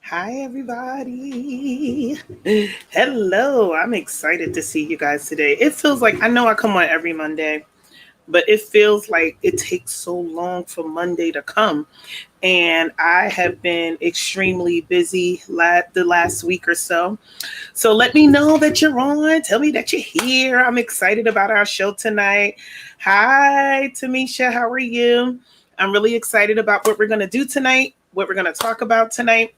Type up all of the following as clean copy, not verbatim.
Hi, everybody. Hello. I'm excited to see you guys today. It feels like I know I come on every Monday, but it feels like it takes so long for Monday to come. And I have been extremely busy the last week or so. So let me know that you're on. Tell me that you're here. I'm excited about our show tonight. Hi, Tamisha. How are you? I'm really excited about what we're going to do tonight, what we're going to talk about tonight.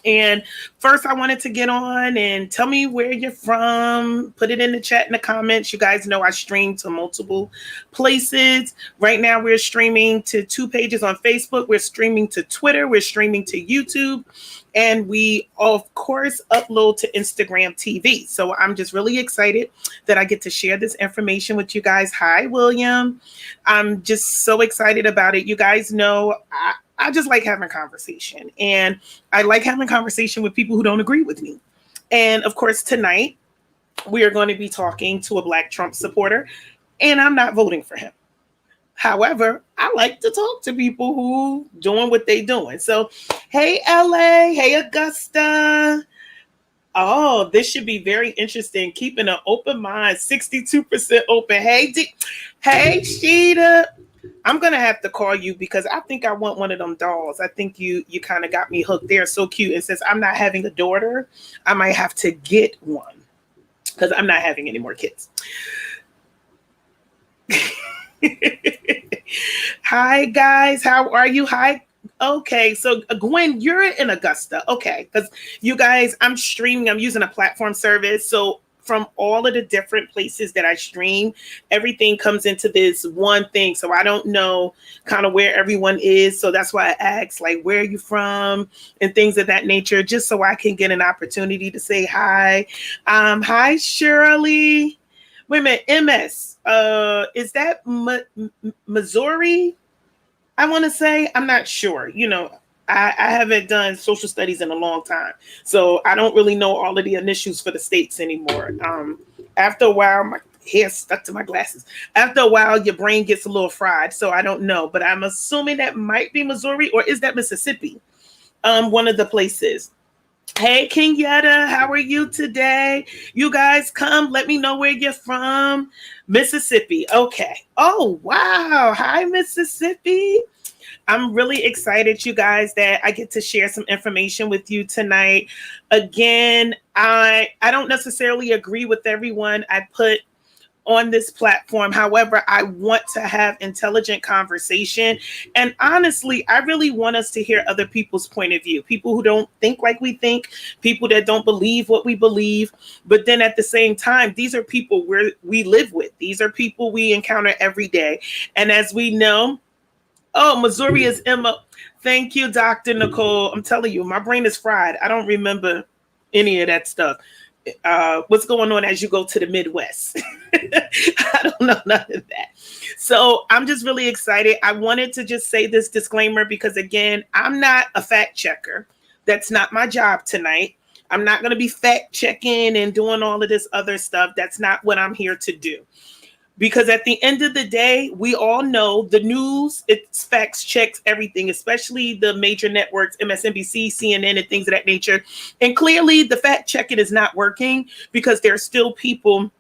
And first, I wanted to get on and tell me where you're from. Put it in the chat in the comments. You guys know I stream to multiple places. Right now, we're streaming to 2 pages on Facebook. We're streaming to Twitter. We're streaming to YouTube. And we, of course, upload to Instagram TV. So I'm just really excited that I get to share this information with you guys. Hi, William. I'm just so excited about it. You guys know I just like having conversation. And I like having conversation with people who don't agree with me. And of course, tonight we are going to be talking to a Black Trump supporter, and I'm not voting for him. However, I like to talk to people who doing what they doing. So, hey LA, hey Augusta. Oh, this should be very interesting. Keeping an open mind, 62% open. Hey Sheeta. I'm gonna have to call you because I think I want one of them dolls. I think you kind of got me hooked. They're so cute. And since I'm not having a daughter, I might have to get one because I'm not having any more kids. Hi guys, how are you? Hi. Okay, so Gwen, you're in Augusta. Okay, because you guys, I'm streaming. I'm using a platform service, so from all of the different places that I stream, everything comes into this one thing. So I don't know kind of where everyone is. So that's why I asked, like, where are you from and things of that nature, just so I can get an opportunity to say hi. Hi, Shirley. Wait a minute, MS. Is that Missouri? I want to say, I'm not sure. I haven't done social studies in a long time, so I don't really know all of the initials for the states anymore. After a while, my hair stuck to my glasses. After a while, your brain gets a little fried, so I don't know. But I'm assuming that might be Missouri, or is that Mississippi? One of the places. Hey, Kenyatta, how are you today? You guys come, let me know where you're from. Mississippi. Okay. Oh, wow. Hi, Mississippi. I'm really excited, you guys, that I get to share some information with you tonight. Again, I don't necessarily agree with everyone I put on this platform. However, I want to have intelligent conversation. And honestly, I really want us to hear other people's point of view, people who don't think like we think, people that don't believe what we believe. But then at the same time, these are people we live with. These are people we encounter every day. And as we know, oh, Missouri is Emma. Thank you, Dr. Nicole. I'm telling you, my brain is fried. I don't remember any of that stuff. What's going on as you go to the Midwest? I don't know none of that. So I'm just really excited. I wanted to just say this disclaimer because, again, I'm not a fact checker. That's not my job tonight. I'm not going to be fact checking and doing all of this other stuff. That's not what I'm here to do. Because at the end of the day, we all know the news, it's facts checks everything, especially the major networks, MSNBC, CNN, and things of that nature. And clearly the fact checking is not working because there are still people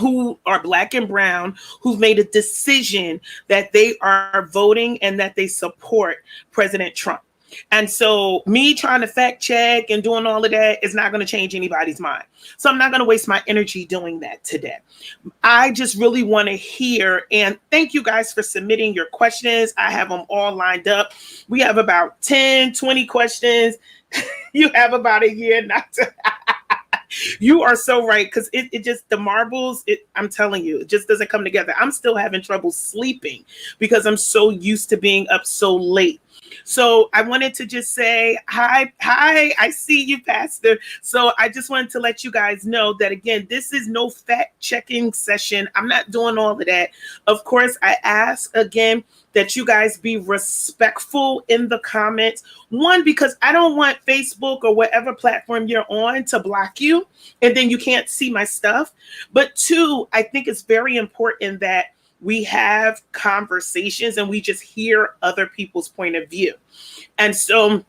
who are Black and brown who've made a decision that they are voting and that they support President Trump. And so me trying to fact check and doing all of that is not going to change anybody's mind. So I'm not going to waste my energy doing that today. I just really want to hear, and thank you guys for submitting your questions. I have them all lined up. We have about 10, 20 questions. You have about a year not to. You are so right, because it just, the marbles, I'm telling you, it just doesn't come together. I'm still having trouble sleeping because I'm so used to being up so late. So I wanted to just say hi. I see you, Pastor. So I just wanted to let you guys know that, again, this is no fact checking session. I'm not doing all of that. Of course, I ask again that you guys be respectful in the comments. One, because I don't want Facebook or whatever platform you're on to block you and then you can't see my stuff. But two, I think it's very important that we have conversations and we just hear other people's point of view. And so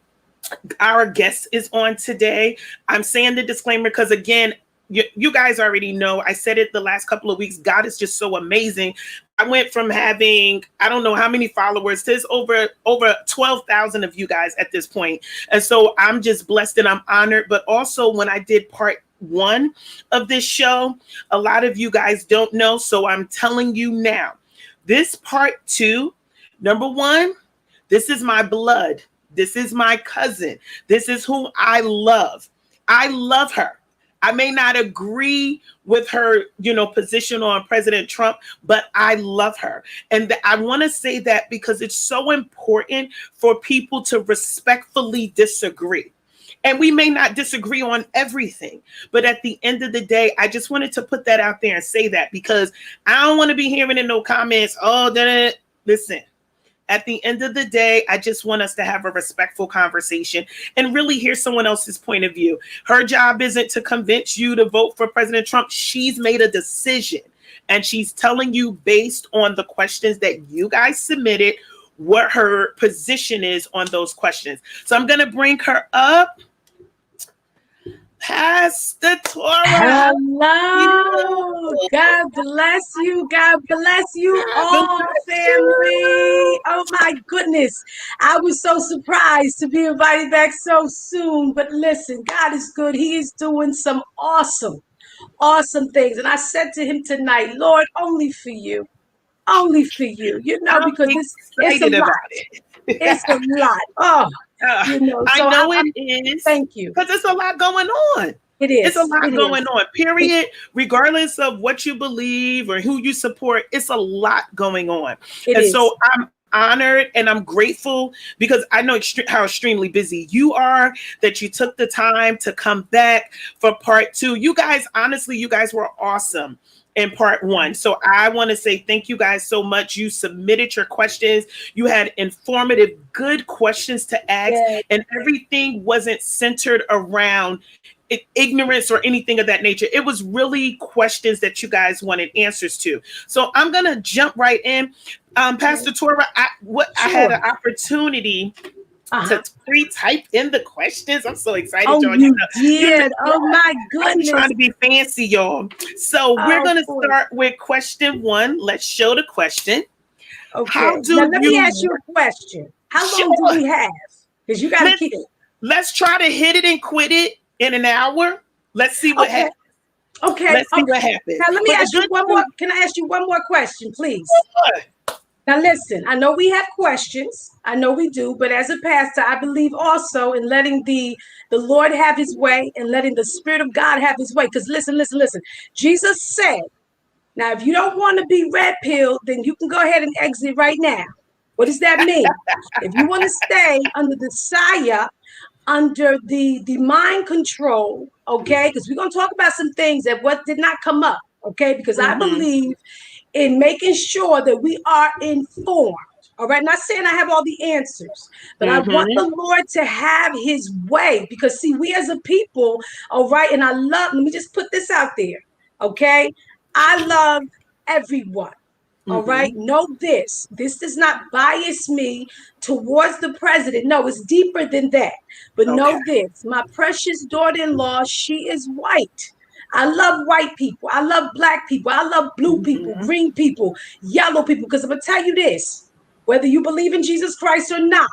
our guest is on today. I'm saying the disclaimer because, again, you guys already know. I said it the last couple of weeks. God is just so amazing. I went from having, I don't know how many followers, to over 12,000 of you guys at this point. And so I'm just blessed and I'm honored. But also, when I did part one of this show, a lot of you guys don't know. So I'm telling you now, this part two, number one, this is my blood. This is my cousin. This is who I love. I love her. I may not agree with her, position on President Trump, but I love her. And I want to say that because it's so important for people to respectfully disagree. And we may not disagree on everything, but at the end of the day, I just wanted to put that out there and say that because I don't want to be hearing in no comments, listen. At the end of the day, I just want us to have a respectful conversation and really hear someone else's point of view. Her job isn't to convince you to vote for President Trump. She's made a decision, and she's telling you based on the questions that you guys submitted what her position is on those questions. So I'm going to bring her up. Pastor Torah. Hello. God bless you. God bless you all, family. Oh my goodness. I was so surprised to be invited back so soon. But listen, God is good. He is doing some awesome things. And I said to him tonight, Lord, only for you. Only for you. Because it's a lot. It's a lot. Oh. So I know it is. Thank you. Because it's a lot going on. It is. It's a lot going on, period. Regardless of what you believe or who you support, it's a lot going on. So I'm honored and I'm grateful because I know how extremely busy you are, that you took the time to come back for part two. You guys, honestly, you guys were awesome in part one. So I want to say thank you guys so much. You submitted your questions. You had informative, good questions to ask, and everything wasn't centered around ignorance or anything of that nature. It was really questions that you guys wanted answers to. So I'm going to jump right in. Pastor Torah, I had an opportunity to pre-type in the questions. I'm so excited, y'all. You did. Oh my goodness. I'm trying to be fancy, y'all. So we're going to start with question one. Let's show the question. Okay. Let me ask you a question. How long do we have? Because you got to keep it. Let's try to hit it and quit it in an hour. Let's see what happens. Okay. Let's see what happens. Now let me ask you one more. Can I ask you one more question, please? Sure. Now listen, I know we have questions. I know we do, but as a pastor, I believe also in letting the Lord have his way and letting the Spirit of God have his way. Because listen. Jesus said, now if you don't want to be red pilled, then you can go ahead and exit right now. What does that mean? If you want to stay under the Saya, under the mind control, okay? Because we're going to talk about some things that did not come up, okay? Because I believe in making sure that we are informed. All right. Not saying I have all the answers, but I want the Lord to have his way because see, we as a people, all right. And let me just put this out there. Okay. I love everyone. All right. Know this does not bias me towards the president. No, it's deeper than that. But know this, my precious daughter-in-law, she is white. I love white people. I love black people. I love blue people, green people, yellow people. Because I'm going to tell you this, whether you believe in Jesus Christ or not,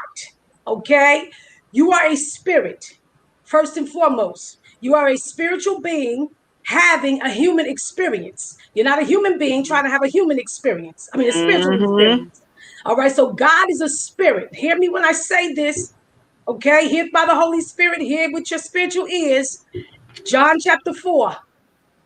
okay, you are a spirit, first and foremost. You are a spiritual being having a human experience. You're not a human being trying to have a human experience. I mean, a spiritual experience. All right, so God is a spirit. Hear me when I say this, okay? Hear by the Holy Spirit. Hear with your spiritual ears. John chapter 4.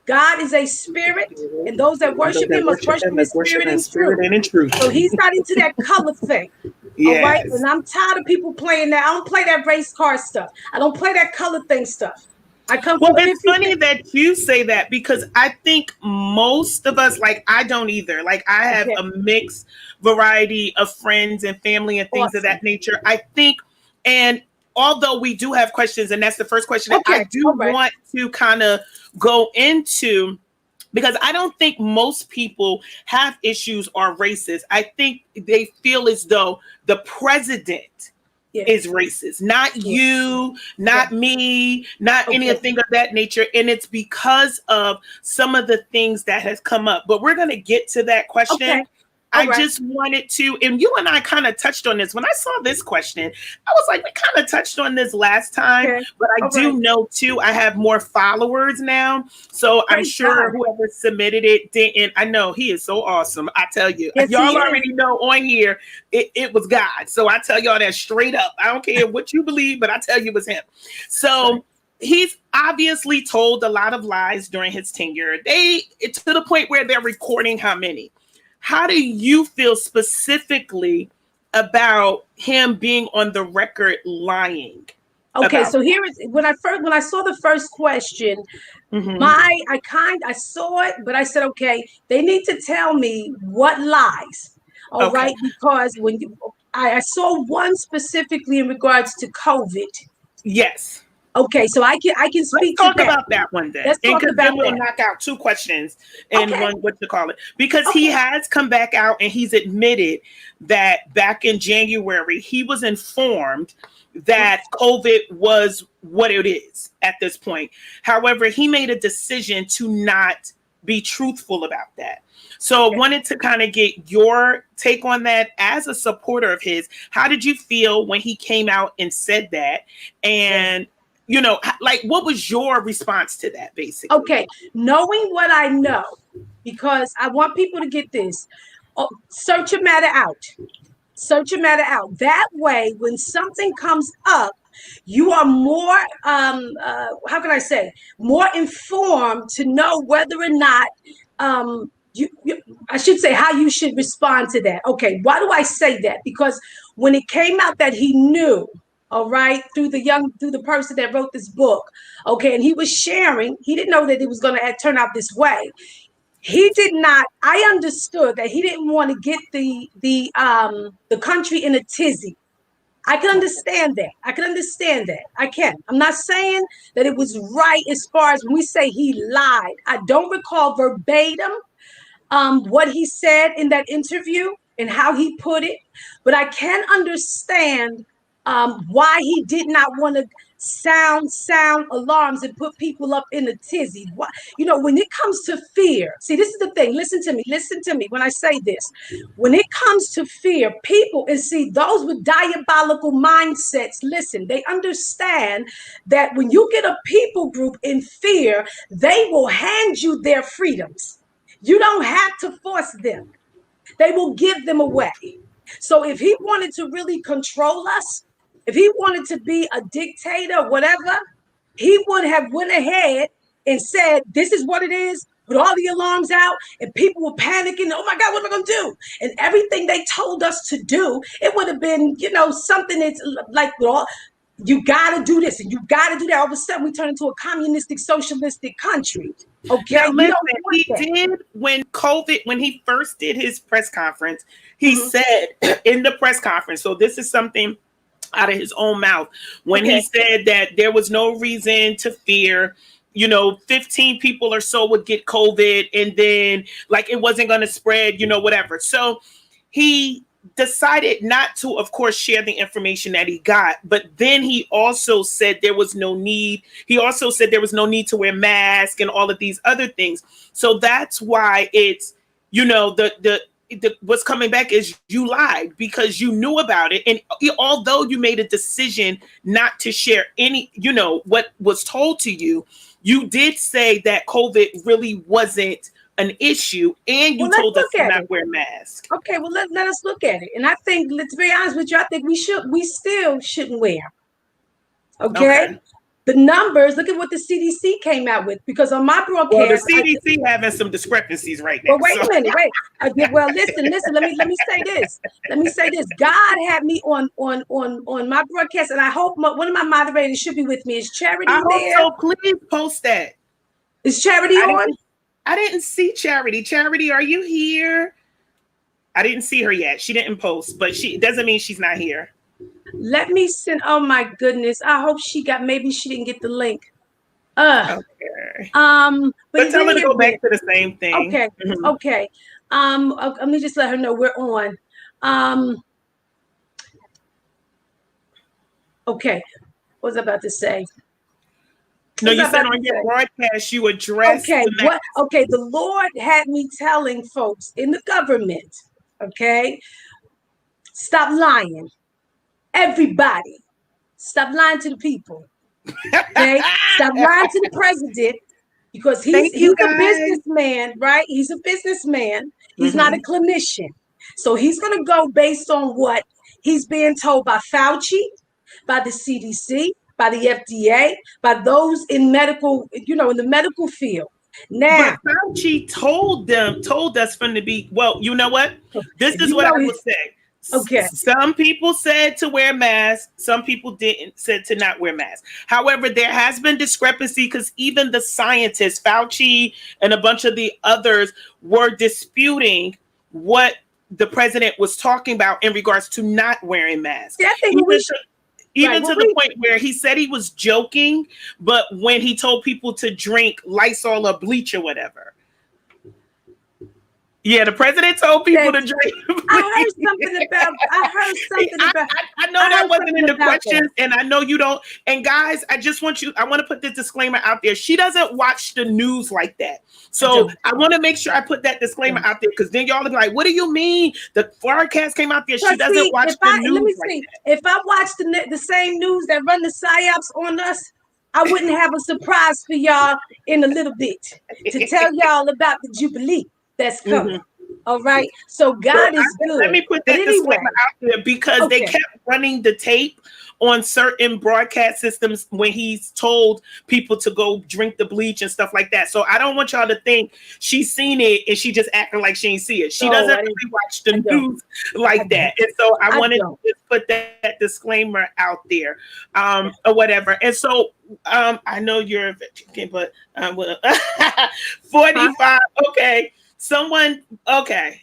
God is a spirit, and those that worship him must worship him in spirit and in truth. So he's not into that color thing. All right. And I'm tired of people playing that. I don't play that race car stuff. I don't play that color thing stuff. It's funny that you say that because I think most of us, like I don't either. Like I have a mixed variety of friends and family and things of that nature. I think, and although we do have questions, and that's the first question that I do want to kind of go into, because I don't think most people have issues or racist. I think they feel as though the president is racist. Not you, not me, not anything of that nature. And it's because of some of the things that has come up. But we're going to get to that question. I just wanted to, and you and I kind of touched on this. When I saw this question, I was like, we kind of touched on this last time, but I do know too, I have more followers now. So I'm sure whoever submitted it didn't. I know he is so awesome. I tell you, y'all already know on here, it was God. So I tell y'all that straight up. I don't care what you believe, but I tell you it was him. So he's obviously told a lot of lies during his tenure. It's to the point where they're recording how many. How do you feel specifically about him being on the record lying? Okay, so here is when I saw the first question, I saw it, but I said, okay, they need to tell me what lies. All right, because when I saw one specifically in regards to COVID. Yes. Okay, so I can speak to that. Let's talk about that one then. Let's talk about then we'll knock out two questions and one, what you call it. Because he has come back out and he's admitted that back in January, he was informed that COVID was what it is at this point. However, he made a decision to not be truthful about that. So I wanted to kind of get your take on that as a supporter of his. How did you feel when he came out and said that? And you know, like, what was your response to that, basically? Okay, knowing what I know, because I want people to get this. Search your matter out. Search your matter out. That way, when something comes up, you are more, how can I say, more informed to know whether or not, I should say, how you should respond to that. Okay, why do I say that? Because when it came out that he knew, all right, through the person that wrote this book, okay, and he was sharing, he didn't know that it was going to turn out this way. He did not. I understood that he didn't want to get the country in a tizzy. I can understand that. I can. I'm not saying that it was right as far as when we say he lied. I don't recall verbatim what he said in that interview and how he put it, but I can understand why he did not want to sound alarms and put people up in a tizzy. Why, when it comes to fear, see, this is the thing. Listen to me when I say this. When it comes to fear, people, and see, those with diabolical mindsets, listen, they understand that when you get a people group in fear, they will hand you their freedoms. You don't have to force them. They will give them away. So if he wanted to really control us, if he wanted to be a dictator, whatever, he would have went ahead and said, this is what it is, put all the alarms out, and people were panicking. Oh my God, what am I going to do? And everything they told us to do, it would have been, something that's like, well, you got to do this and you got to do that. All of a sudden, we turn into a communistic, socialistic country. Okay. Now, listen, he did when he first did his press conference, he said in the press conference, so this is something out of his own mouth, when he said that there was no reason to fear, 15 people or so would get COVID and then like it wasn't going to spread, whatever. So he decided not to, of course, share the information that he got, but then he also said there was no need. He also said there was no need to wear masks and all of these other things. So that's why it's, what's coming back is you lied because you knew about it. And although you made a decision not to share any, what was told to you, you did say that COVID really wasn't an issue, and you told us to not wear masks. Okay, well let us look at it. And I think, let's be honest with you, I think we still shouldn't wear. Okay. The numbers, look at what the CDC came out with, because on my broadcast, well, the CDC having some discrepancies right now. Well, wait a minute, well, listen. Let me say this. God had me on my broadcast, and I hope one of my moderators should be with me. Is Charity there? So please post that. Is Charity on? I didn't see Charity. Charity, are you here? I didn't see her yet. She didn't post, but she doesn't mean she's not here. Let me send. Oh my goodness! I hope maybe she didn't get the link. Okay. But tell her to go back to the same thing. Okay. Okay. Let me just let her know we're on. Okay. What was I about to say? No, What was you I said about to on your say? broadcast you addressed Okay, the mask. the Lord had me telling folks in the government, okay, stop lying. Everybody, stop lying to the people. Okay, stop lying to the president because he's Thank you, a guys. businessman, right? He's a businessman. He's not a Mm-hmm. clinician. So he's gonna go based on what he's being told by Fauci, by the CDC, by the FDA, by those in medical, in the medical field. But Now, Fauci told us from the well, you know what? This and is what I will say. okay. Some people said to wear masks, some people didn't, said to not wear masks. However, there has been discrepancy because even the scientists, Fauci and a bunch of the others, were disputing what the president was talking about in regards to not wearing masks. See, I think Even we to, should, right, even to the point where he said he was joking, but when he told people to drink Lysol or bleach or whatever. Yeah, the president told people to drink. I heard something about. I know I that heard wasn't in something the about that. questions, and I know you don't. And guys, I want to put this disclaimer out there. She doesn't watch the news like that. So I want to make sure I put that disclaimer out there because then y'all will be like, what do you mean? The forecast came out there. She doesn't watch the news like that. If I watched the same news that run the psyops on us, I wouldn't have a surprise for y'all in a little bit to tell y'all about the Jubilee that's coming. All right. So God is good. Let me put But that anyway, disclaimer out there because they kept running the tape on certain broadcast systems when he's told people to go drink the bleach and stuff like that. So I don't want y'all to think she's seen it and she just acting like she ain't see it. She doesn't really watch the news like that. And so I wanted to just put that disclaimer out there, or whatever. And so I know you're a vegetarian, but 45. Okay. Someone, okay.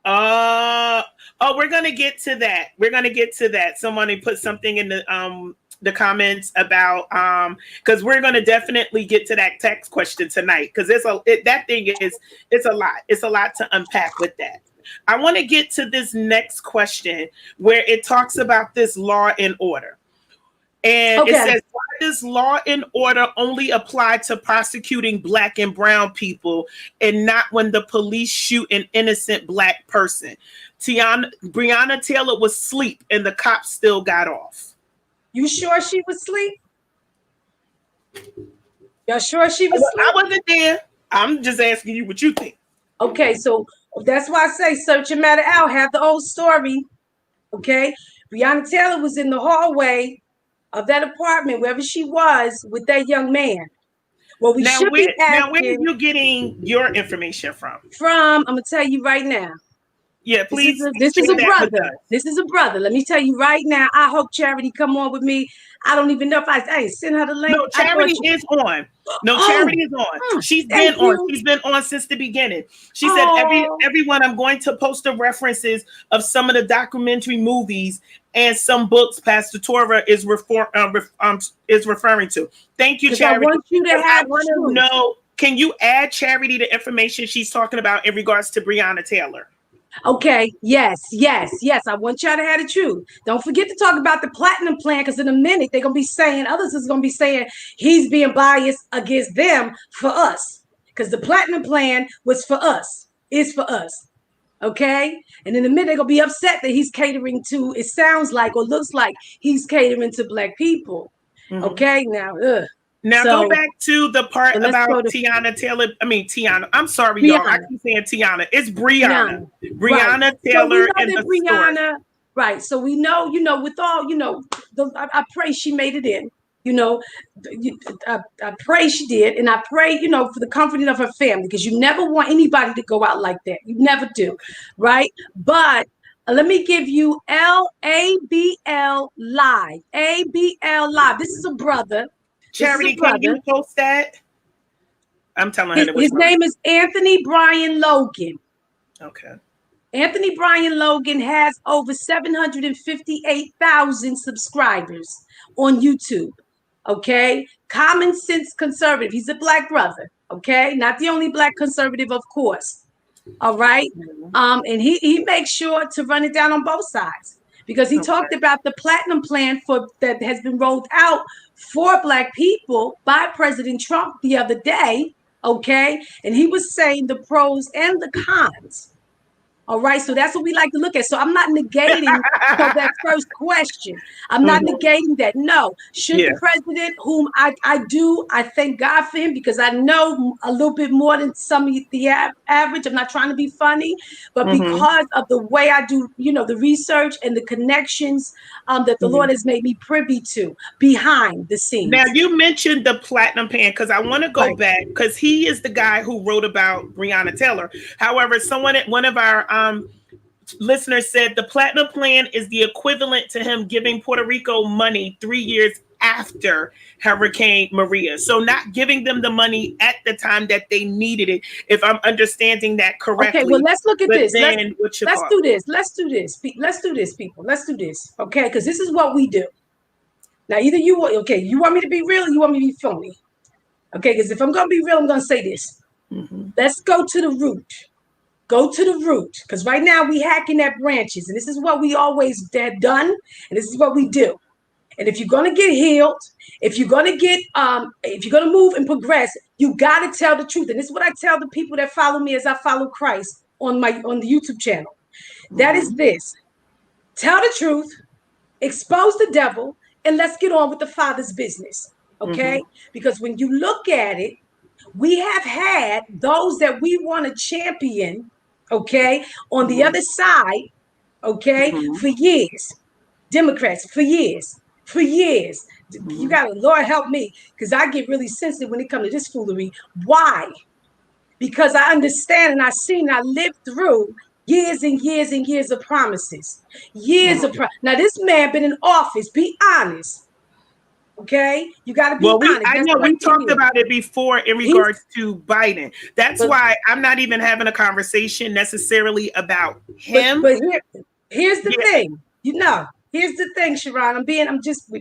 We're gonna get to that. Somebody put something in the comments about because we're gonna definitely get to that text question tonight because that thing is it's a lot. It's a lot to unpack with that. I want to get to this next question where it talks about this law and order. And it says, why does law and order only apply to prosecuting Black and brown people and not when the police shoot an innocent Black person? Breonna Taylor was asleep and the cops still got off. You sure she was asleep? Y'all sure she was asleep? I wasn't there. I'm just asking you what you think. Okay, so that's why I say search your matter out. Have the old story. Okay, Breonna Taylor was in the hallway of that apartment, wherever she was, with that young man. Well, now, where are you getting your information from? I'm gonna tell you right now. Yeah, please. This is a brother. This is a brother. Let me tell you right now. I hope Charity come on with me. I don't even know if I send her the link. No, Charity is on. Charity is on. She's been on. She's been on since the beginning. She said, everyone, I'm going to post the references of some of the documentary movies and some books Pastor Torah is referring to. Thank you, Charity. I want you to have to know. Can you add Charity the information she's talking about in regards to Breonna Taylor? Okay, yes. I want y'all to have the truth. Don't forget to talk about the platinum plan because in a minute they're gonna be saying others is gonna be saying he's being biased against them for us. Because the platinum plan was for us, is for us. Okay, and in a minute they're gonna be upset that he's catering to, it sounds like or looks like he's catering to Black people. Okay, now go back to the part about Tiana Taylor. I mean, Tiana. I'm sorry, y'all. I keep saying Tiana. It's Breonna. Breonna Taylor and the Breonna. Right. So we know, with all, I pray she made it in. I pray she did. And I pray, for the comforting of her family, because you never want anybody to go out like that. You never do. Right. But let me give you LABL Live. ABL Live. This is a brother. Charity, can you post that? I'm telling her. His name is Anthony Brian Logan. Okay. Anthony Brian Logan has over 758,000 subscribers on YouTube. Okay. Common Sense Conservative. He's a Black brother. Okay. Not the only Black conservative, of course. All right. And he makes sure to run it down on both sides. because he Okay. talked about the platinum plan that has been rolled out for Black people by President Trump the other day. Okay, and he was saying the pros and the cons. All right, so that's what we like to look at. So I'm not negating so that first question. I'm not negating that. No, should the Yeah. president, whom I thank God for him because I know a little bit more than some of the average. I'm not trying to be funny, but because of the way I do, the research and the connections that the Lord has made me privy to behind the Now scenes. you mentioned the platinum pan because I want to go Right. back because he is the guy who wrote about Breonna Taylor. However, one of our listeners said the platinum plan is the equivalent to him giving Puerto Rico money 3 years after Hurricane Maria. So not giving them the money at the time that they needed it, if I'm understanding that correctly. Okay, well, let's look at But this. then what you Let's call do this. Let's do this. Let's do this, people. Let's do this. Okay, because this is what we do. Now, either you want me to be real or you want me to be phony. Okay, because if I'm going to be real, I'm going to say this. Let's go to the root. Go to the root. Because right now we hacking at branches. And this is what we always have done. And this is what we do. And if you're going to get healed, if you're going to move and progress, you got to tell the truth. And this is what I tell the people that follow me as I follow Christ on the YouTube channel. That is this. Tell the truth, expose the devil, and let's get on with the Father's business. Okay? Because when you look at it, we have had those that we want to champion, okay, on the other side, okay, for years. Democrats, for years. For years. You got to, Lord help me, because I get really sensitive when it comes to this foolery. Why? Because I understand and I've seen, I lived through years and years and years of promises. Now, this man been in office. Be honest. Okay? You got to be honest. I know we talked about it before in regards to Biden. That's why I'm not even having a conversation necessarily about him. But here's the thing. Here's the thing, Sharon.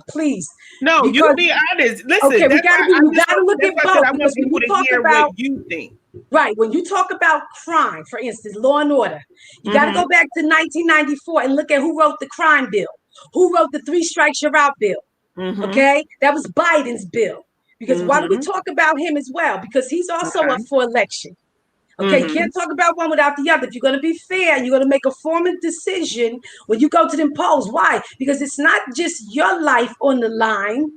Please. No, you be honest. Listen, okay, we gotta look at both. I want people to hear what you think. Right. When you talk about crime, for instance, law and order, you got to go back to 1994 and look at who wrote the crime bill, who wrote the 3 strikes you're out bill. Okay, that was Biden's bill. Because why do we talk about him as well? Because he's also up for election. Okay, you can't talk about one without the other. If you're going to be fair and you're going to make a formal decision when you go to them polls, why? Because it's not just your life on the line,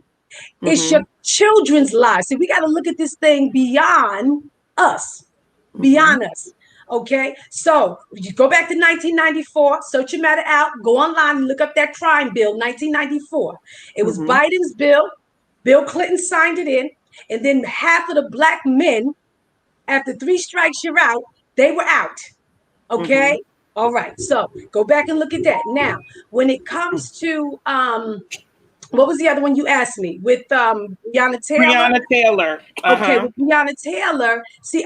it's your children's lives. See, we got to look at this thing beyond us, Okay, so you go back to 1994, search your matter out, go online and look up that crime bill, 1994. It was Biden's bill. Bill Clinton signed it in, and then half of the Black men, after 3 strikes you're out, they were out. Okay, all right. So go back and look at that. Now, when it comes to what was the other one you asked me with Breonna Taylor? Breonna Taylor. Okay, with Breonna Taylor. See,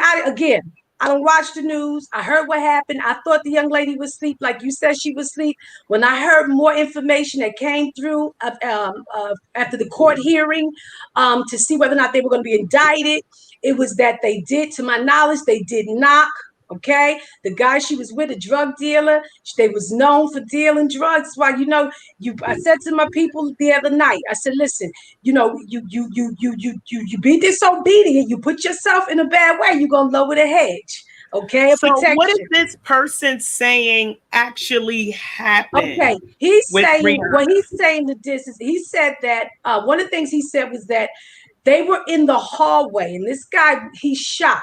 I don't watch the news. I heard what happened. I thought the young lady was asleep, like you said she was asleep. When I heard more information that came through after the court hearing to see whether or not they were going to be indicted, it was that they did, to my knowledge, they did knock. Okay, the guy she was with, a drug dealer, they was known for dealing drugs. That's why, I said to my people the other night, I said, listen, you be disobedient, you put yourself in a bad way, you're gonna lower the hedge. Okay, so what is this person saying actually happened? Okay, he's saying that he said that one of the things he said was that they were in the hallway, and this guy, he shot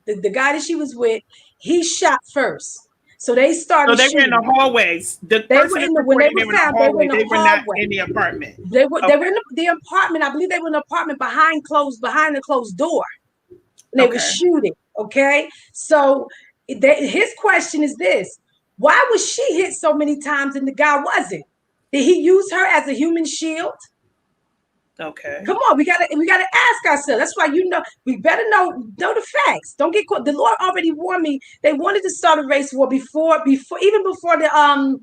the guy that she was with. He shot first. So they started shooting. So they were in the hallways. When they were found, they were in the hallway. They were not in the apartment. They were in the apartment. I believe they were in the apartment behind the closed door. And they were shooting. Okay. So his question is this: why was she hit so many times and the guy wasn't? Did he use her as a human shield? Okay. Come on, we gotta ask ourselves. That's why we better know the facts. Don't get caught. The Lord already warned me. They wanted to start a race war before the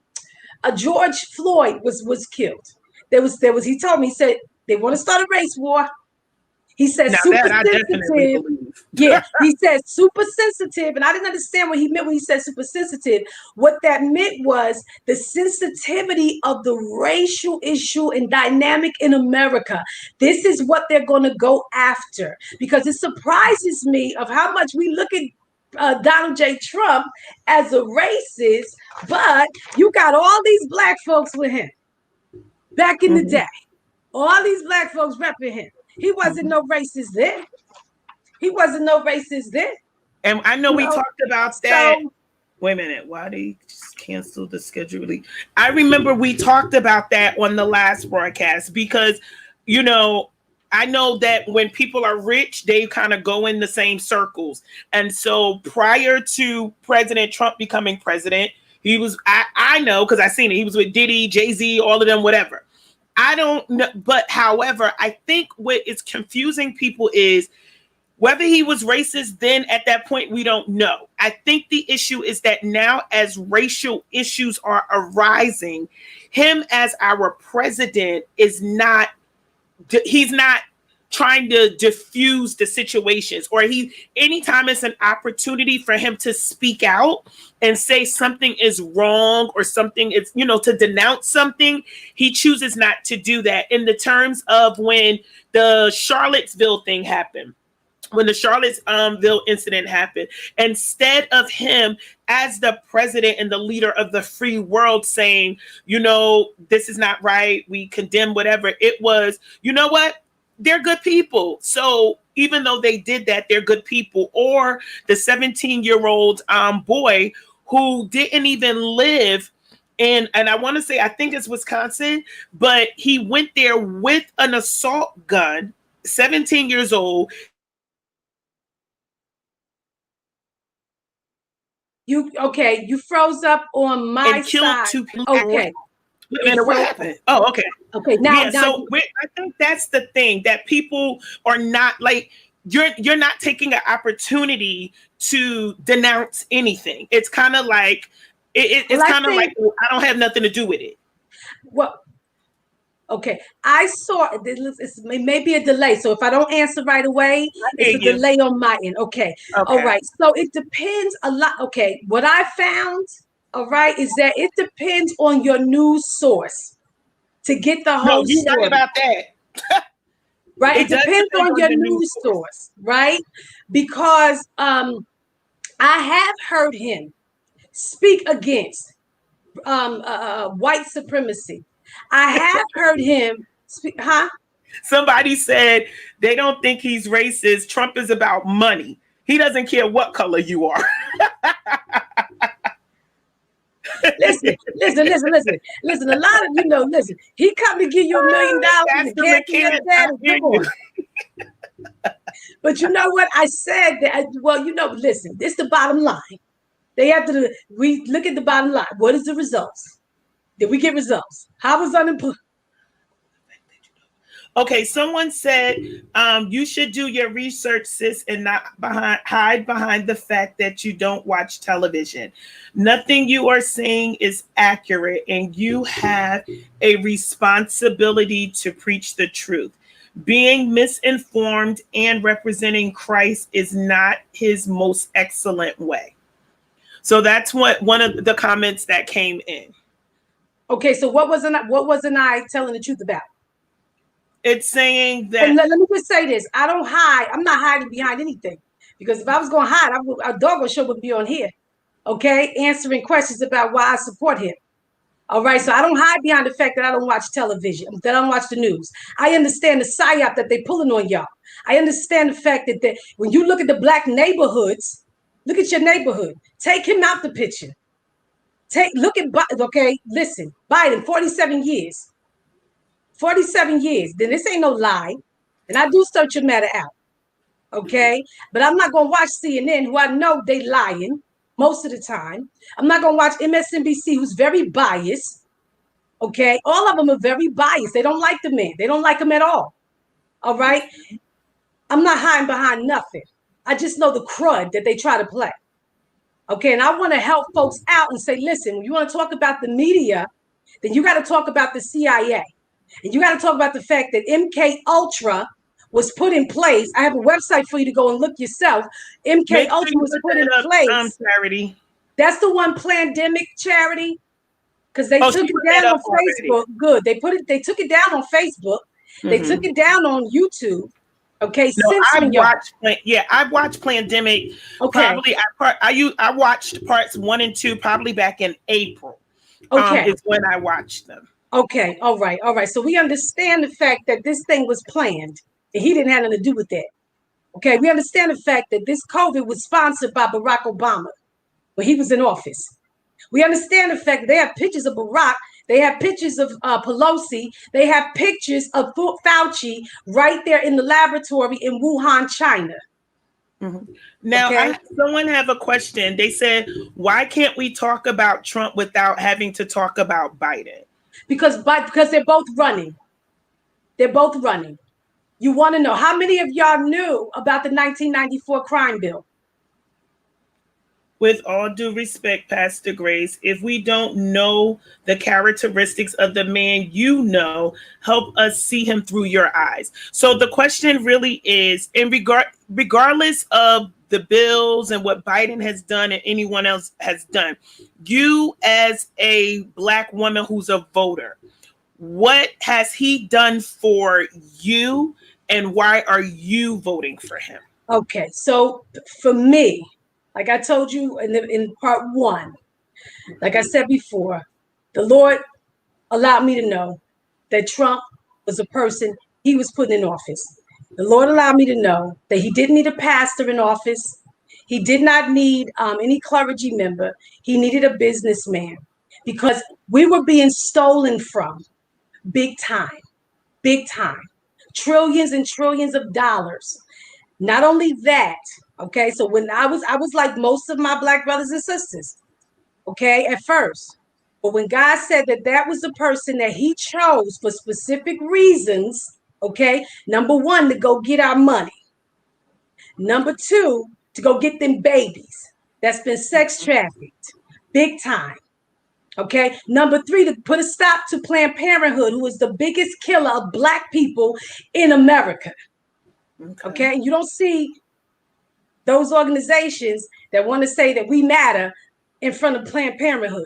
George Floyd was killed. He told me, he said they want to start a race war. He said Now super that I definitely sensitive. believe. Yeah, he said super sensitive, and I didn't understand what he meant when he said super sensitive. What that meant was the sensitivity of the racial issue and dynamic in America. This is what they're going to go after, because it surprises me of how much we look at Donald J. Trump as a racist, but you got all these black folks with him back in the day. All these black folks repping him. He wasn't no racist then. He wasn't no racist then. And I know we talked about that. So, Wait a minute. Why they just canceled the schedule? I remember we talked about that on the last broadcast because, you know, I know that when people are rich, they kind of go in the same circles. And so prior to President Trump becoming president, he was, I know because I seen it. He was with Diddy, Jay-Z, all of them, whatever. I don't know. But however, I think what is confusing people is whether he was racist then at that point, we don't know. I think the issue is that now as racial issues are arising, him as our president is not, he's not trying to diffuse the situations, or anytime it's an opportunity for him to speak out and say something is wrong or something is, to denounce something, he chooses not to do that. In the terms of when the Charlottesville thing happened, when the Charlottesville incident happened, instead of him as the president and the leader of the free world saying, this is not right, we condemn whatever, it was, you know what? They're good people. So even though they did that, they're good people. Or the 17-year-old boy who didn't even live and I want to say, I think it's Wisconsin, but he went there with an assault gun, 17 years old. You froze up on my and killed side. two people. Okay. Wait a minute, what happened? Oh, okay. Okay, now, so I think that's the thing, that people are not like, you're not taking an opportunity to denounce anything. It's kind of like it's kind of like I don't have nothing to do with it. Well, okay, I saw it may be a delay. So if I don't answer right away, it's a delay on my end. Okay. All right. So it depends a lot. Okay. What I found, all right, is that it depends on your news source to get the whole story. Right about that. Right. It depends on your news source, right? Because I have heard him speak against white supremacy. I have heard him speak, Somebody said they don't think he's racist. Trump is about money. He doesn't care what color you are. Listen. A lot of listen. He come to give you $1 million and can't get that. But you know what? I said that. Well, listen. This is the bottom line. They have to. We look at the bottom line. What is the results? Did we get results? How was unemployment? Okay, someone said you should do your research, sis, and not hide behind the fact that you don't watch television. Nothing you are saying is accurate, and you have a responsibility to preach the truth. Being misinformed and representing Christ is not his most excellent way. So that's one of the comments that came in. Okay, so what wasn't I telling the truth about? It's saying that. And let me just say this: I don't hide. I'm not hiding behind anything, because if I was going to hide, our dog show would be on here, okay, answering questions about why I support him. All right, so I don't hide behind the fact that I don't watch television, that I don't watch the news. I understand the psyop that they're pulling on y'all. I understand the fact that when you look at the black neighborhoods, look at your neighborhood. Take him out the picture. Look at okay. Listen, Biden, 47 years. 47 years. Then this ain't no lie. And I do search your matter out. Okay? But I'm not going to watch CNN, who I know they lying most of the time. I'm not going to watch MSNBC, who's very biased. Okay? All of them are very biased. They don't like the man. They don't like him at all. All right? I'm not hiding behind nothing. I just know the crud that they try to play. Okay? And I want to help folks out and say, listen, when you want to talk about the media, then you got to talk about the CIA. And you got to talk about the fact that MK Ultra was put in place. I have a website for you to go and look yourself. MK Make sure Ultra you was put put in that up, place. Charity. That's the one pandemic charity, because they Oh, took she it put that down up on already. Facebook. Good. They took it down on Facebook. They took it down on YouTube. Okay, No, censor I've y'all. watched. Yeah, I've watched Pandemic. Okay. Probably I watched parts 1 and 2 probably back in April. Okay. Is when I watched them. Okay. All right. All right. So we understand the fact that this thing was planned, and he didn't have nothing to do with that. Okay. We understand the fact that this COVID was sponsored by Barack Obama when he was in office. We understand the fact that they have pictures of Barack, they have pictures of Pelosi, they have pictures of Fauci right there in the laboratory in Wuhan, China. Now, Okay, someone have a question. They said, "Why can't we talk about Trump without having to talk about Biden?" because they're both running. They're both running. You want to know how many of y'all knew about the 1994 crime bill? With all due respect, Pastor Grace, if we don't know the characteristics of the man you know, help us see him through your eyes. So the question really is, regardless of the bills and what Biden has done and anyone else has done, you as a Black woman who's a voter, what has he done for you, and why are you voting for him? Okay, so for me, like I told you in part one, like I said before, the Lord allowed me to know that Trump was a person he was putting in office. The Lord allowed me to know that he didn't need a pastor in office. He did not need any clergy member. He needed a businessman, because we were being stolen from big time, big time, trillions and trillions of dollars. Not only that, okay, so when I was like most of my Black brothers and sisters, okay, at first. But when God said that that was the person that he chose for specific reasons, okay, number one, to go get our money. Number two, to go get them babies that's been sex trafficked, big time. Okay. Number three, to put a stop to Planned Parenthood, who is the biggest killer of Black people in America. Okay. And you don't see those organizations that want to say that we matter in front of Planned Parenthood.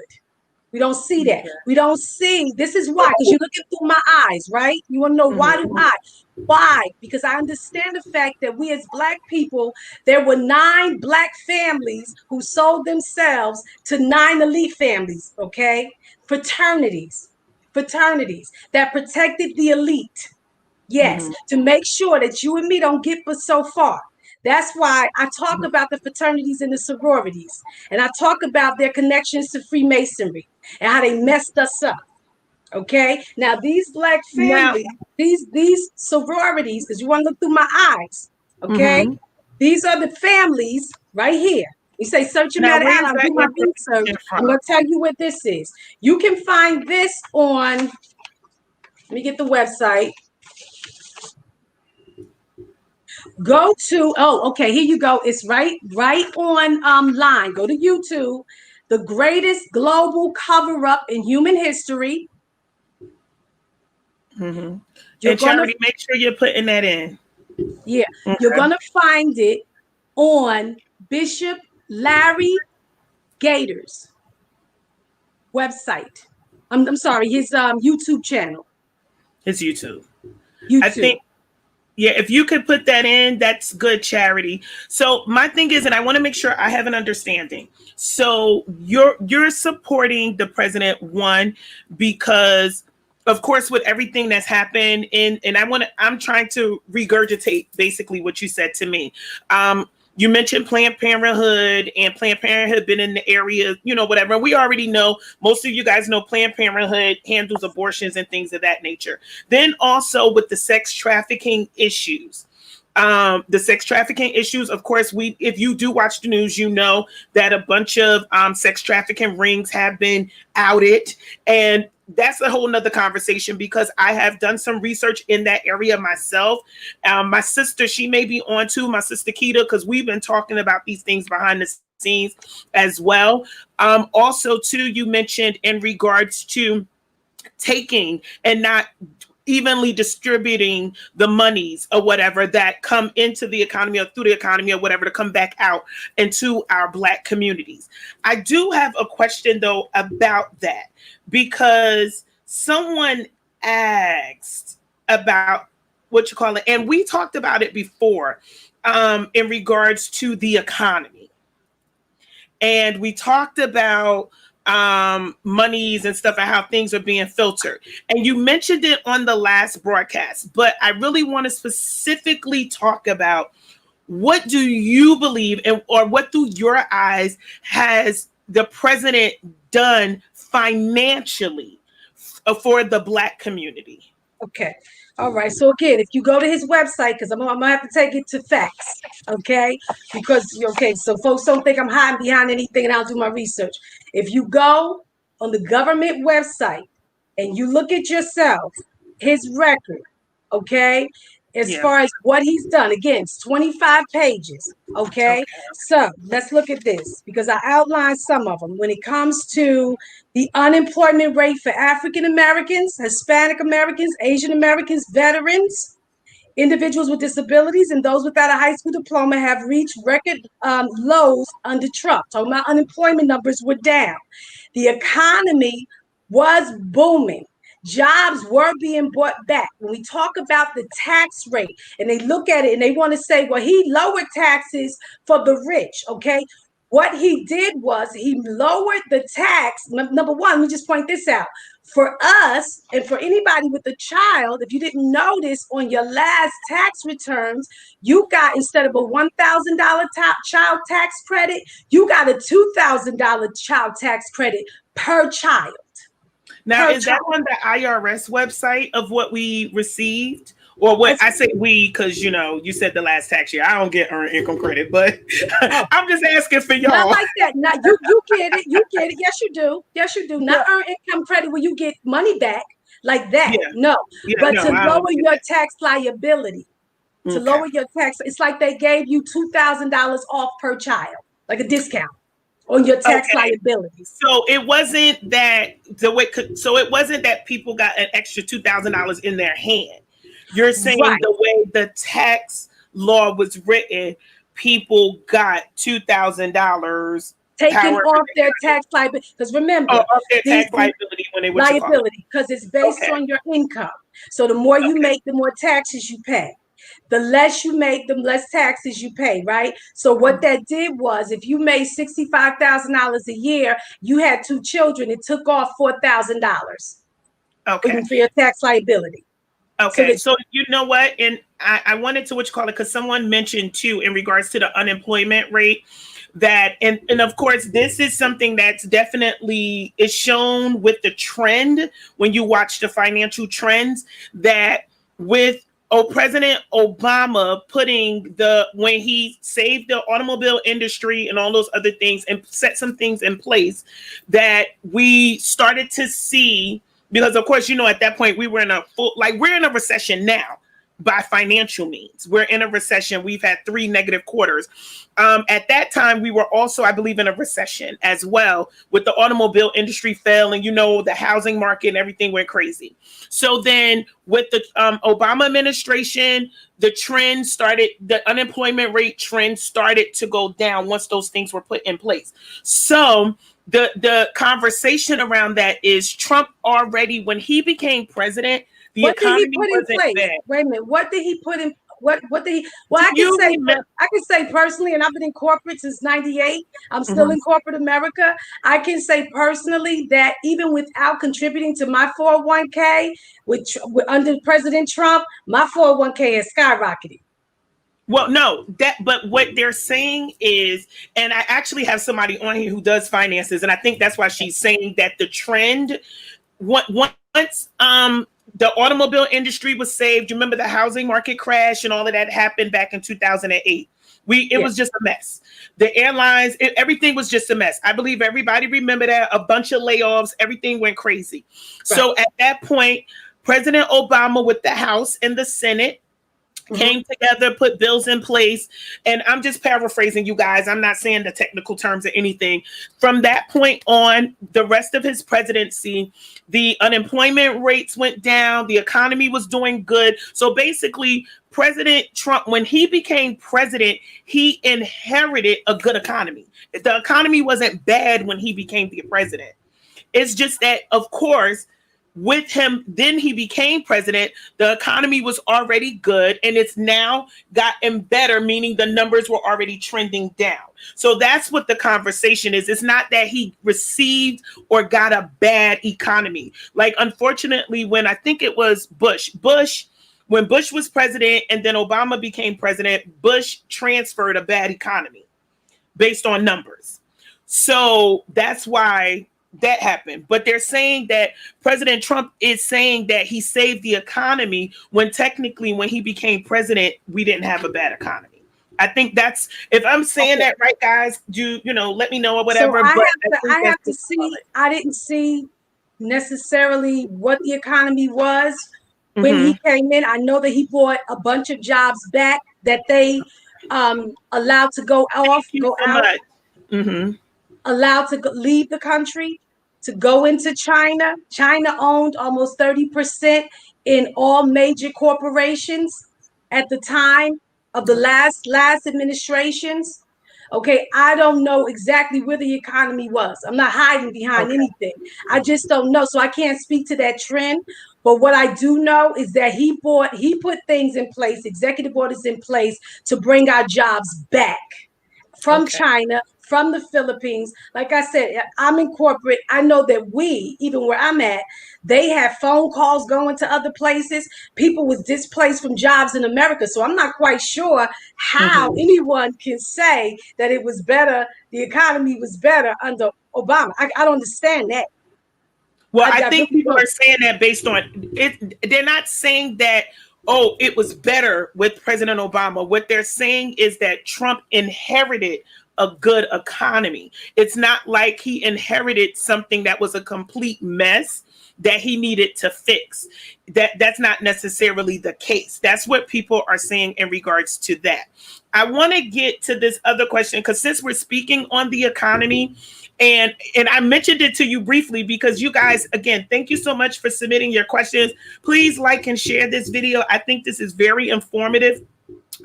We don't see that. We don't see. This is why, because you're looking through my eyes, right? You want to know why do I? Why? Because I understand the fact that we as Black people, there were 9 Black families who sold themselves to 9 elite families, okay? Fraternities that protected the elite. Yes, to make sure that you and me don't get but so far. That's why I talk about the fraternities and the sororities, and I talk about their connections to Freemasonry and how they messed us up. Okay, now these Black families, these sororities, because you want to look through my eyes. Okay, these are the families right here. You say search them out. I'll do my research. I'm gonna tell you what this is. You can find this on. Let me get the website. Go to, oh, okay, here you go. It's right on line. Go to YouTube. The greatest global cover-up in human history. And Charity, make sure you're putting that in. Yeah, you're gonna find it on Bishop Larry Gator's website. I'm sorry, his YouTube channel. His YouTube. I think, yeah, if you could put that in, that's good, Charity. So my thing is, and I want to make sure I have an understanding. So you're supporting the president, one, because of course with everything that's happened and I'm trying to regurgitate basically what you said to me. You mentioned Planned Parenthood, and Planned Parenthood been in the area, whatever. And we already know, most of you guys know Planned Parenthood handles abortions and things of that nature. Then also with the sex trafficking issues. Of course, if you do watch the news, you know that a bunch of sex trafficking rings have been outed. And that's a whole nother conversation, because I have done some research in that area myself. My sister, she may be on too, my sister Keita, because we've been talking about these things behind the scenes as well. Also, too, you mentioned in regards to taking and not evenly distributing the monies or whatever that come into the economy or through the economy or whatever to come back out into our Black communities. I do have a question though about that, because someone asked about what you call it, and we talked about it before in regards to the economy. And we talked about monies and stuff and how things are being filtered. And you mentioned it on the last broadcast, but I really want to specifically talk about what do you believe and or what through your eyes has the president done financially for the Black community? Okay. All right. So again, if you go to his website, because I'm gonna have to take it to facts, okay? Because so folks don't think I'm hiding behind anything, and I'll do my research. If you go on the government website and you look at yourself, his record, okay, as far as what he's done, again, it's 25 pages, okay? So let's look at this, because I outlined some of them. When it comes to the unemployment rate for African Americans, Hispanic Americans, Asian Americans, veterans, individuals with disabilities, and those without a high school diploma have reached record lows under Trump. So my unemployment numbers were down. The economy was booming. Jobs were being brought back. When we talk about the tax rate and they look at it and they want to say, well, he lowered taxes for the rich, okay? What he did was he lowered the tax. Number one, let me just point this out. For us and for anybody with a child, if you didn't notice on your last tax returns, you got, instead of a $1,000 child tax credit, you got a $2,000 child tax credit per child. Now, is that on the IRS website of what we received? Or what I say we, because you said the last tax year. I don't get earned income credit, but I'm just asking for y'all. Not like that. Not you get it. You get it. Yes, you do. Yes, you do. Not earned income credit where you get money back like that. Yeah. No. Yeah, but to lower your tax liability. To lower your tax, it's like they gave you $2,000 off per child, like a discount on your tax liability. So it wasn't that it wasn't that people got an extra $2,000 in their hand. You're saying the way the tax law was written, people got $2,000 taken off their tax liability. Because remember, off their tax liability when they were liability, because it's based on your income. So the more you make, the more taxes you pay. The less you make, the less taxes you pay, right? So what that did was, if you made $65,000 a year, you had 2 children, it took off $4,000 for your tax liability. Okay, so you know what? And I wanted to because someone mentioned too, in regards to the unemployment rate, that, and of course, this is something that's definitely is shown with the trend when you watch the financial trends, that with President Obama when he saved the automobile industry and all those other things and set some things in place, that we started to see, because of course, at that point we were in we're in a recession now by financial means. We're in a recession. We've had 3 negative quarters. At that time, we were also, I believe, in a recession as well, with the automobile industry failing, the housing market and everything went crazy. So then with the Obama administration, the unemployment rate trend started to go down once those things were put in place. So the conversation around that is Trump already, when he became president, the economy wasn't bad. Wait a minute. What did he put in? What did he? Well, I can say personally, and I've been in corporate since '98. I'm still in corporate America. I can say personally that even without contributing to my 401k, which under President Trump, my 401k has skyrocketed. Well, no, but what they're saying is, and I actually have somebody on here who does finances, and I think that's why she's saying that the trend, once the automobile industry was saved, you remember the housing market crash and all of that happened back in 2008. It was just a mess. The airlines, everything was just a mess. I believe everybody remember that. A bunch of layoffs, everything went crazy. Right. So at that point, President Obama with the House and the Senate Mhm. came together, put bills in place. And I'm just paraphrasing, you guys. I'm not saying the technical terms or anything. From that point on, the rest of his presidency, the unemployment rates went down, the economy was doing good. So basically, President Trump, when he became president, he inherited a good economy. The economy wasn't bad when he became the president. It's just that, of course, with him, then he became president. The economy was already good, and it's now gotten better, meaning the numbers were already trending down. So that's what the conversation is. It's not that he received or got a bad economy. Like, unfortunately, when I think it was when Bush was president and then Obama became president, Bush transferred a bad economy based on numbers. So that's why that happened. But they're saying that President Trump is saying that he saved the economy when technically, when he became president, we didn't have a bad economy. I think that's, if I'm saying that right, guys, let me know or So whatever. But I think I that's have to what they call see. I didn't see necessarily what the economy was it. when he came in. I know that he brought a bunch of jobs back that they allowed to Thank you go so out, much. Hmm. allowed to leave the country, to go into China. China owned almost 30% in all major corporations at the time of the last administrations. Okay, I don't know exactly where the economy was. I'm not hiding behind Okay. anything. I just don't know. So I can't speak to that trend. But what I do know is that he put things in place, executive orders in place to bring our jobs back from Okay. China, from the Philippines. Like I said, I'm in corporate. I know that even where I'm at, they have phone calls going to other places. People was displaced from jobs in America. So I'm not quite sure how Hmm. anyone can say that it was better, the economy was better under Obama. I don't understand that. Well, I I think really people don't. are saying that based on it. They're not saying that, oh, it was better with President Obama. What they're saying is that Trump inherited a good economy. It's not like he inherited something that was a complete mess that he needed to fix. That's not necessarily the case. That's what people are saying in regards to that. I want to get to this other question because since we're speaking on the economy, and I mentioned it to you briefly because you guys, again, thank you so much for submitting your questions. Please like and share this video. I think this is very informative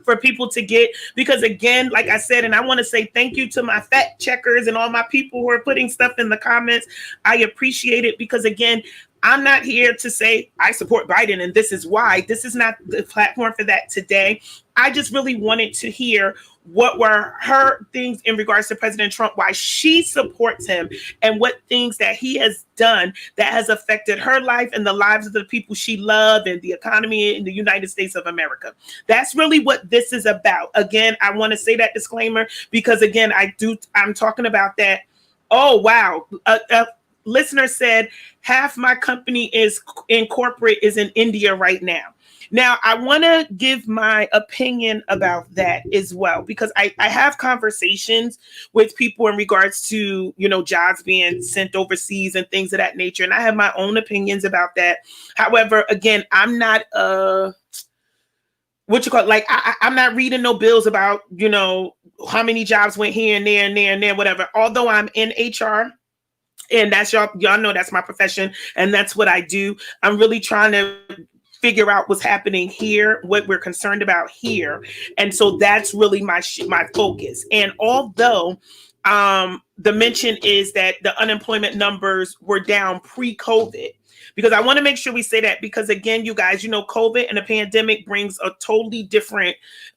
for people to get, because again, like I said, and I want to say thank you to my fact checkers and all my people who are putting stuff in the comments. I appreciate it because again, I'm not here to say I support Biden and this is why. This is not the platform for that today. I just really wanted to hear what were her things in regards to President Trump, why she supports him, and what things that he has done that has affected her life and the lives of the people she loved and the economy in the United States of America. That's really what this is about. Again, I want to say that disclaimer because again, I'm talking about that. Oh, wow. A listener said half my company is in corporate is in India right now. Now, I want to give my opinion about that as well, because I have conversations with people in regards to, jobs being sent overseas and things of that nature. And I have my own opinions about that. However, again, I'm not like I'm not reading no bills about, how many jobs went here and there and there and there, whatever. Although I'm in HR, and that's y'all know that's my profession and that's what I do. I'm really trying to figure out what's happening here, what we're concerned about here, and so that's really my focus. And although the mention is that the unemployment numbers were down pre-COVID, because I want to make sure we say that, because again, you guys, COVID and the pandemic brings a totally different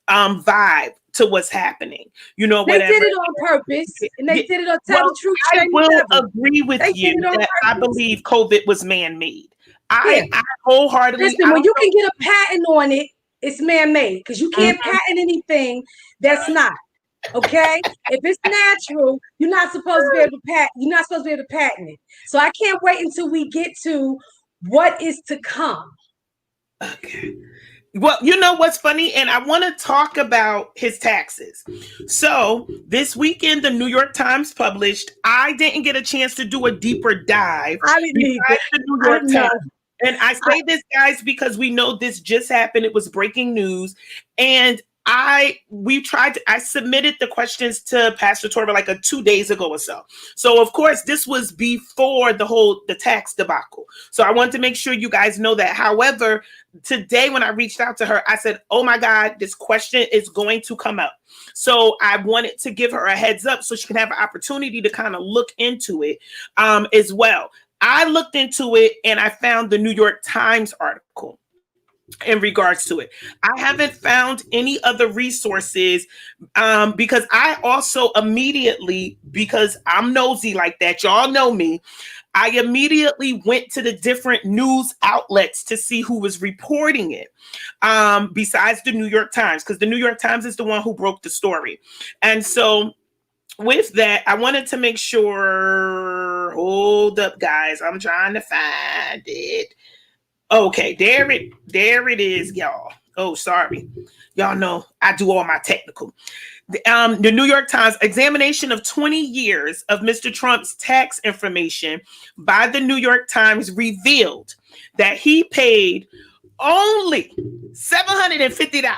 vibe to what's happening, They did whatever. it on purpose, and they did it on Tell Well, the Truth, I Shame the will Devil. agree with They you did it on that I purpose. believe COVID was man-made. Yeah. I wholeheartedly, Listen, I when don't you know. can get a patent on it, it's man-made because you can't Mhm. patent anything that's not. Okay, if it's natural, you're not supposed to be able to patent. You're not supposed to be able to patent it. So I can't wait until we get to what is to come. Okay. Well, you know what's funny? And I want to talk about his taxes. So this weekend, the New York Times published, I didn't get a chance to do a deeper dive I didn't either. besides the New I York know. Times. And I say this, guys, because we know this just happened. It was breaking news. And I submitted the questions to Pastor Torah like 2 days ago or so. So of course this was before the tax debacle. So I wanted to make sure you guys know that. However, today when I reached out to her, I said, oh my God, this question is going to come up. So I wanted to give her a heads up so she can have an opportunity to kind of look into it as well. I looked into it and I found the New York Times article in regards to it. I haven't found any other resources because I also immediately, because I'm nosy like that, y'all know me, I immediately went to the different news outlets to see who was reporting it besides the New York Times, because the New York Times is the one who broke the story. And so with that, I wanted to make sure, hold up, guys, I'm trying to find it. Okay, there it is, y'all. Oh, sorry. Y'all know I do all my technical. The New York Times examination of 20 years of Mr. Trump's tax information by the New York Times revealed that he paid only $750.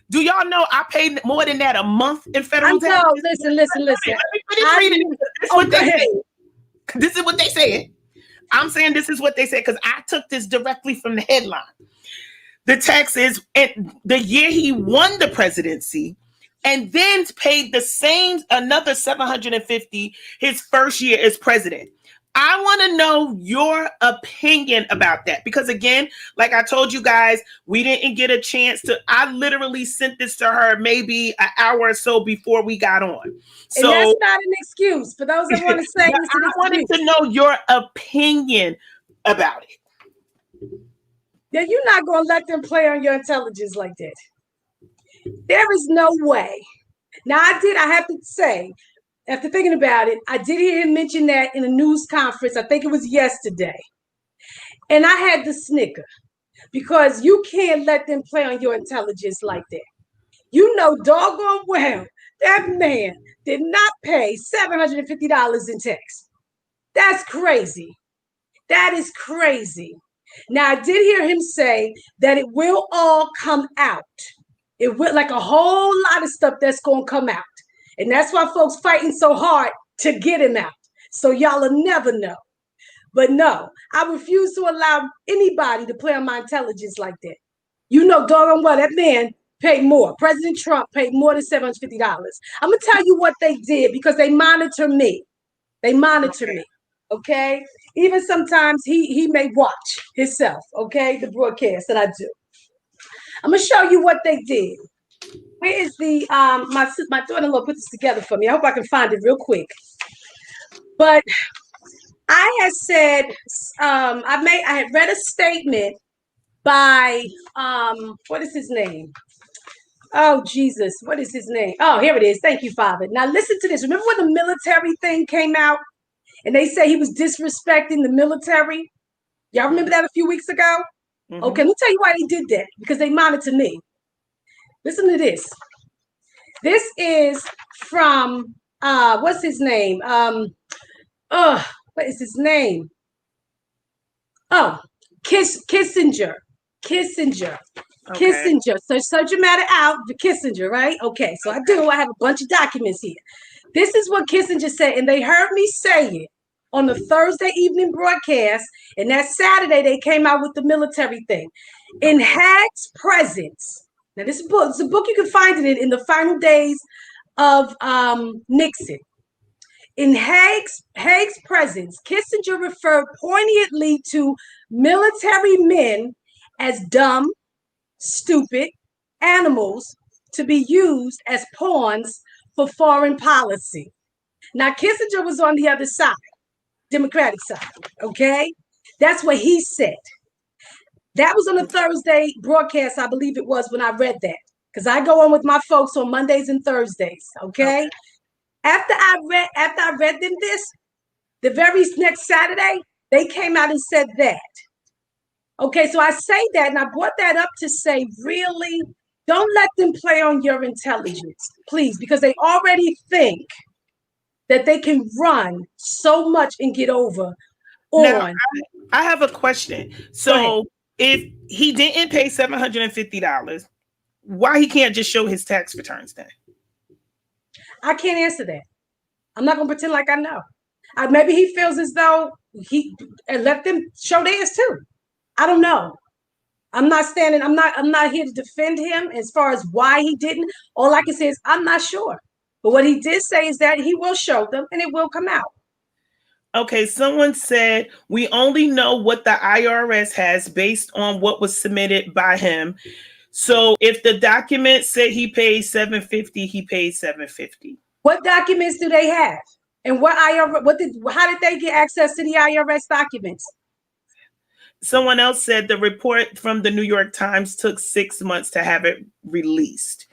Do y'all know I paid more than that a month in federal tax? Listen. Let me finish reading it. This is what they said. I'm saying this is what they said because I took this directly from the headline. The tax is the year he won the presidency, and then paid the same another $750 his first year as president. I want to know your opinion about that because, again, like I told you guys, we didn't get a chance to. I literally sent this to her maybe an hour or so before we got on. So and that's not an excuse for those that want to say. I wanted to know your opinion about it. Yeah, you're not going to let them play on your intelligence like that. There is no way. Now, I have to say, after thinking about it, I did hear him mention that in a news conference. I think it was yesterday. And I had to snicker because you can't let them play on your intelligence like that. You know doggone well that man did not pay $750 in tax. That's crazy. That is crazy. Now, I did hear him say that it will all come out. It will, like a whole lot of stuff that's going to come out. And that's why folks fighting so hard to get him out. So y'all will never know. But no, I refuse to allow anybody to play on my intelligence like that. You know doggone well that man paid more. President Trump paid more than $750. I'm going to tell you what they did because they monitor me. They monitor me. Okay? Even sometimes he may watch himself, okay? The broadcast that I do. I'm going to show you what they did. Where is the my daughter-in-law put this together for me. I hope I can find it real quick. But I had said I had read a statement by what is his name? Oh Jesus, what is his name? Oh, here it is. Thank you, Father. Now listen to this. Remember when the military thing came out and they say he was disrespecting the military? Y'all remember that a few weeks ago? Mm-hmm. Okay, let me tell you why they did that. Because they monitor me. Listen to this. This is from what's his name? What is his name? Oh, Kissinger. Kissinger. Okay. Kissinger. Search your matter out for Kissinger, right? Okay, so I have a bunch of documents here. This is what Kissinger said, and they heard me say it on the Thursday evening broadcast, and that Saturday they came out with the military thing. In Haig's presence, now this book, it's a book you can find it in the final days of Nixon. In Haig's presence, Kissinger referred poignantly to military men as dumb, stupid animals to be used as pawns for foreign policy. Now, Kissinger was on the other side, Democratic side, okay? That's what he said. That was on a Thursday broadcast, I believe it was, when I read that, because I go on with my folks on Mondays and Thursdays, okay? After I read them this, the very next Saturday, they came out and said that. Okay, so I say that, and I brought that up to say, really, don't let them play on your intelligence, please, because they already think that they can run so much and get over Now, on. I have a question. Go ahead. So, if he didn't pay $750, why he can't just show his tax returns then? I can't answer that. I'm not gonna pretend like I know. Maybe he feels as though he let them show theirs too. I don't know. I'm not standing. I'm not here to defend him as far as why he didn't. All I can say is I'm not sure. But what he did say is that he will show them and it will come out. Okay, someone said we only know what the IRS has based on what was submitted by him. So if the document said he paid $750, he paid $750. What documents do they have? And what IRS? How did they get access to the IRS documents? Someone else said the report from the New York Times took 6 months to have it released,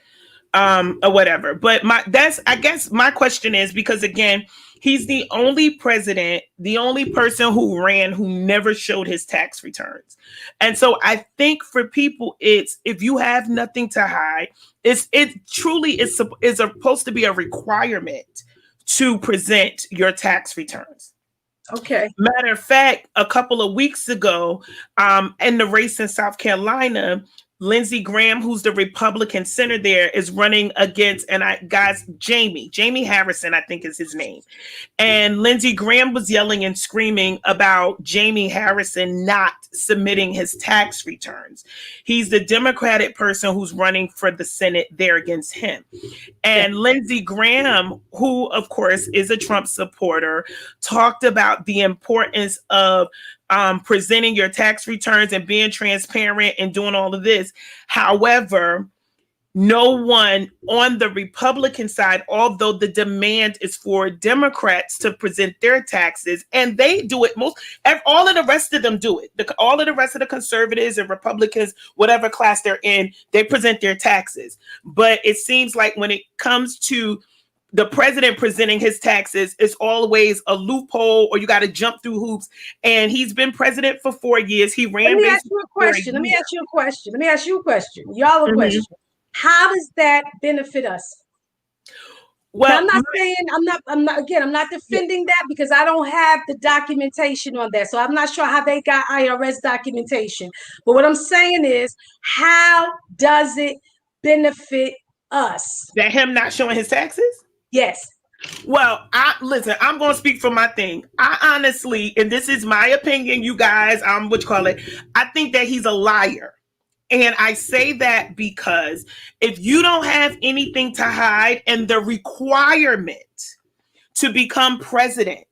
or whatever. But I guess my question is, because again, he's the only president, the only person who ran who never showed his tax returns. And so I think for people, it's, if you have nothing to hide, it truly is supposed to be a requirement to present your tax returns. Okay. Matter of fact, a couple of weeks ago, in the race in South Carolina, Lindsey Graham, who's the Republican senator there, is running against, Jamie Harrison, I think is his name. And Lindsey Graham was yelling and screaming about Jamie Harrison not submitting his tax returns. He's the Democratic person who's running for the Senate there against him. And Lindsey Graham, who of course is a Trump supporter, talked about the importance of presenting your tax returns and being transparent and doing all of this. However, no one on the Republican side, although the demand is for Democrats to present their taxes, and they do it all of the rest of them do it. All of the rest of the conservatives and Republicans, whatever class they're in, they present their taxes. But it seems like when it comes to the president presenting his taxes, it's always a loophole, or you got to jump through hoops. And he's been president for 4 years. He ran. Let me ask you a question. Y'all a question. How does that benefit us? Well, I'm not saying, I'm not defending that, because I don't have the documentation on that. So I'm not sure how they got IRS documentation. But what I'm saying is, how does it benefit us? That him not showing his taxes? Yes. Well, listen, I'm going to speak for my thing. I honestly, and this is my opinion, you guys, I think that he's a liar. And I say that because if you don't have anything to hide, and the requirement to become president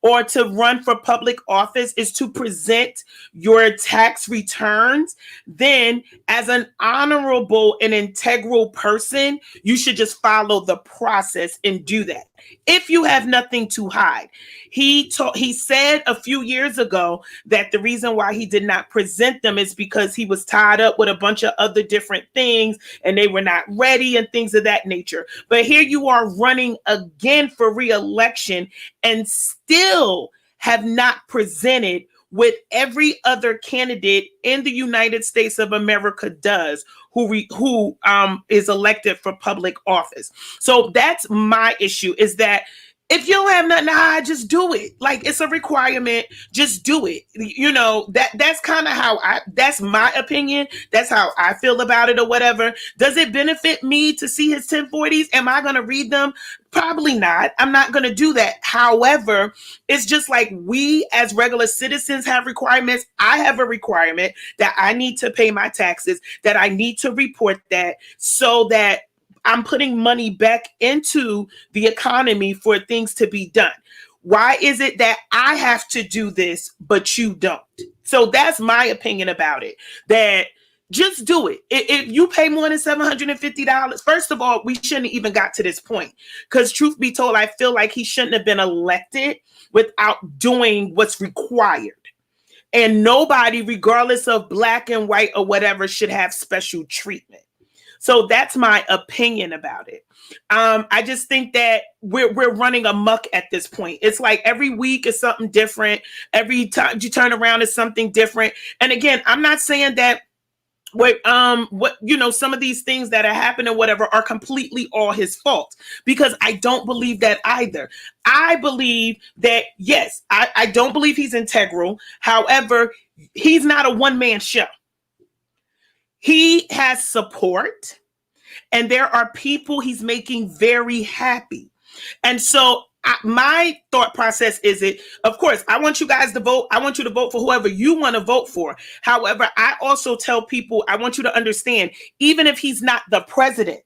or to run for public office is to present your tax returns, then as an honorable and integral person, you should just follow the process and do that. If you have nothing to hide. He said a few years ago that the reason why he did not present them is because he was tied up with a bunch of other different things and they were not ready and things of that nature. But here you are running again for re-election and still have not presented what every other candidate in the United States of America does who is elected for public office. So that's my issue, is that if you don't have nothing to hide, just do it. Like, it's a requirement. Just do it. You know, that's kind of that's my opinion. That's how I feel about it, or whatever. Does it benefit me to see his 1040s? Am I going to read them? Probably not. I'm not going to do that. However, it's just like we as regular citizens have requirements. I have a requirement that I need to pay my taxes, that I need to report that, so that I'm putting money back into the economy for things to be done. Why is it that I have to do this, but you don't? So that's my opinion about it, that just do it. If you pay more than $750, first of all, we shouldn't even got to this point, because truth be told, I feel like he shouldn't have been elected without doing what's required. And nobody, regardless of black and white or whatever, should have special treatment. So that's my opinion about it. I just think that we're running amok at this point. It's like every week is something different. Every time you turn around is something different. And again, I'm not saying that Wait, what, some of these things that are happening, whatever, are completely all his fault, because I don't believe that either. I believe that, yes, I don't believe he's integral. However, he's not a one-man show. He has support, and there are people he's making very happy. And so my thought process is, of course, I want you guys to vote. I want you to vote for whoever you want to vote for. However, I also tell people, I want you to understand, even if he's not the president,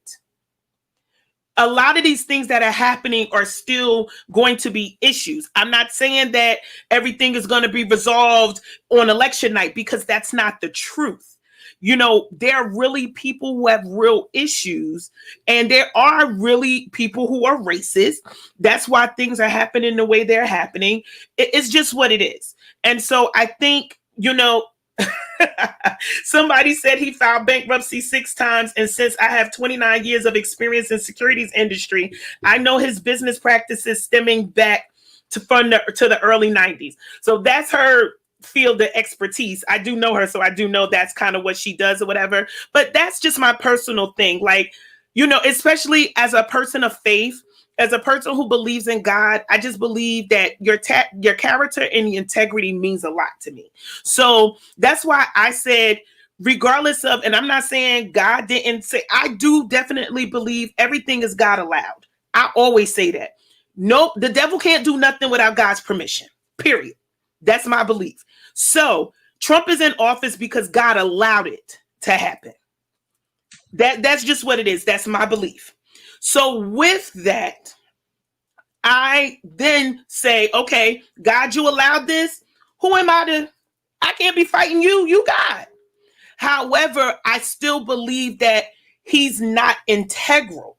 a lot of these things that are happening are still going to be issues. I'm not saying that everything is going to be resolved on election night, because that's not the truth. There are really people who have real issues, and there are really people who are racist. That's why things are happening the way they're happening. It's just what it is. And so I think, somebody said he filed bankruptcy 6 times. And since I have 29 years of experience in securities industry, I know his business practices stemming back to the early 90s. So that's her field of expertise. I do know her, so I do know that's kind of what she does or whatever. But that's just my personal thing. Like, especially as a person of faith, as a person who believes in God, I just believe that your character and the integrity means a lot to me. So that's why I said, regardless of, and I'm not saying God didn't say, I do definitely believe everything is God allowed. I always say that. No, the devil can't do nothing without God's permission, period. That's my belief. So Trump is in office because God allowed it to happen. That's just what it is. That's my belief. So with that, I then say, okay, God, you allowed this. Who am I can't be fighting you. You God. However, I still believe that he's not integral.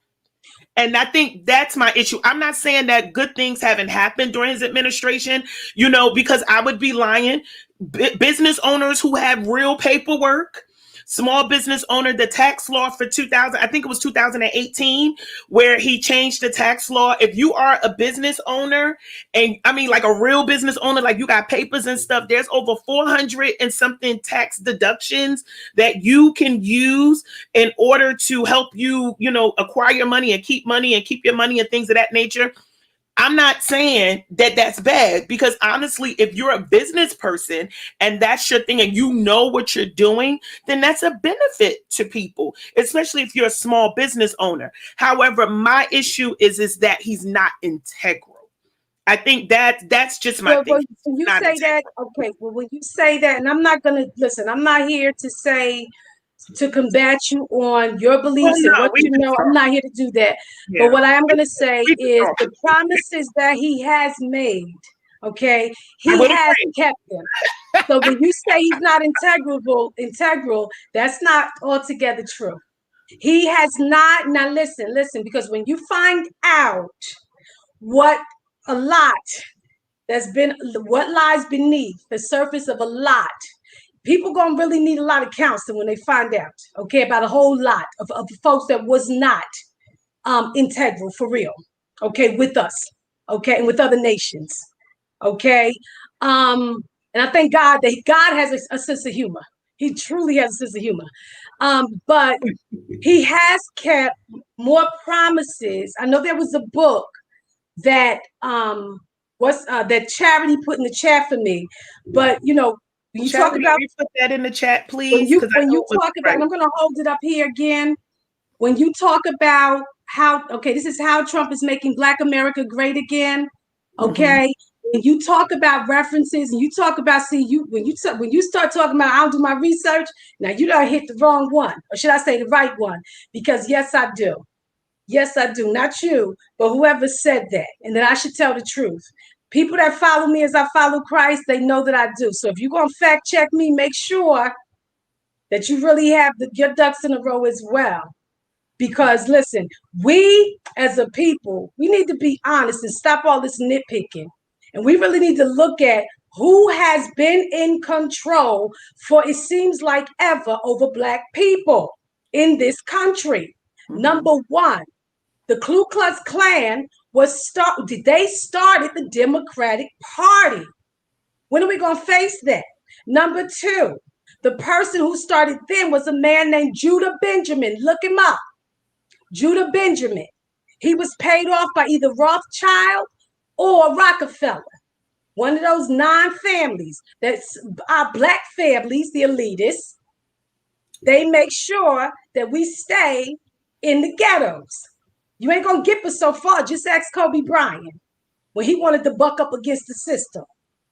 And I think that's my issue. I'm not saying that good things haven't happened during his administration, because I would be lying. Business owners who have real paperwork, small business owner, the tax law for 2018, where he changed the tax law. If you are a business owner, and I mean like a real business owner, like you got papers and stuff, there's over 400 and something tax deductions that you can use in order to help you, acquire money and keep your money and things of that nature. I'm not saying that that's bad, because honestly, if you're a business person and that's your thing and you know what you're doing, then that's a benefit to people, especially if you're a small business owner. However, my issue is that he's not integral. I think that's just my thing. When you say that, okay, well, when you say that, and I'm not going to listen, I'm not here to combat you on your beliefs and what you know. I'm not here to do that. Yeah. But what I am going to say is the promises that he has made, okay, he has kept them. So when you say he's not integral, that's not altogether true. He has not. Now listen, because when you find out what lies beneath the surface of a lot, people gonna really need a lot of counseling when they find out, okay, about a whole lot of folks that was not integral for real, okay, with us, okay, and with other nations, okay. And I thank God that God has a sense of humor. He truly has a sense of humor. But he has kept more promises. I know there was a book that that Charity put in the chat for me, but when you talk about, put that in the chat, please. When you talk about, and I'm going to hold it up here again. When you talk about this is how Trump is making Black America great again. Okay. Mm-hmm. When you talk about references and you talk about, when you start talking about, I'll do my research. Now you don't hit the wrong one, or should I say the right one? Because yes, I do. Yes, I do. Not you, but whoever said that, and that I should tell the truth. People that follow me as I follow Christ, they know that I do. So if you're going to fact check me, make sure that you really have your ducks in a row as well. Because listen, we as a people, we need to be honest and stop all this nitpicking. And we really need to look at who has been in control for, it seems like ever, over Black people in this country. Mm-hmm. Number one, the Ku Klux Klan they started the Democratic Party. When are we going to face that? Number two, The person who started them was a man named Judah Benjamin. Look him up. Judah Benjamin. He was paid off by either Rothschild or Rockefeller. One of those 9 families that's our black families, the elitists. They make sure that we stay in the ghettos. You ain't gonna get us so far. Just ask Kobe Bryant when he wanted to buck up against the system.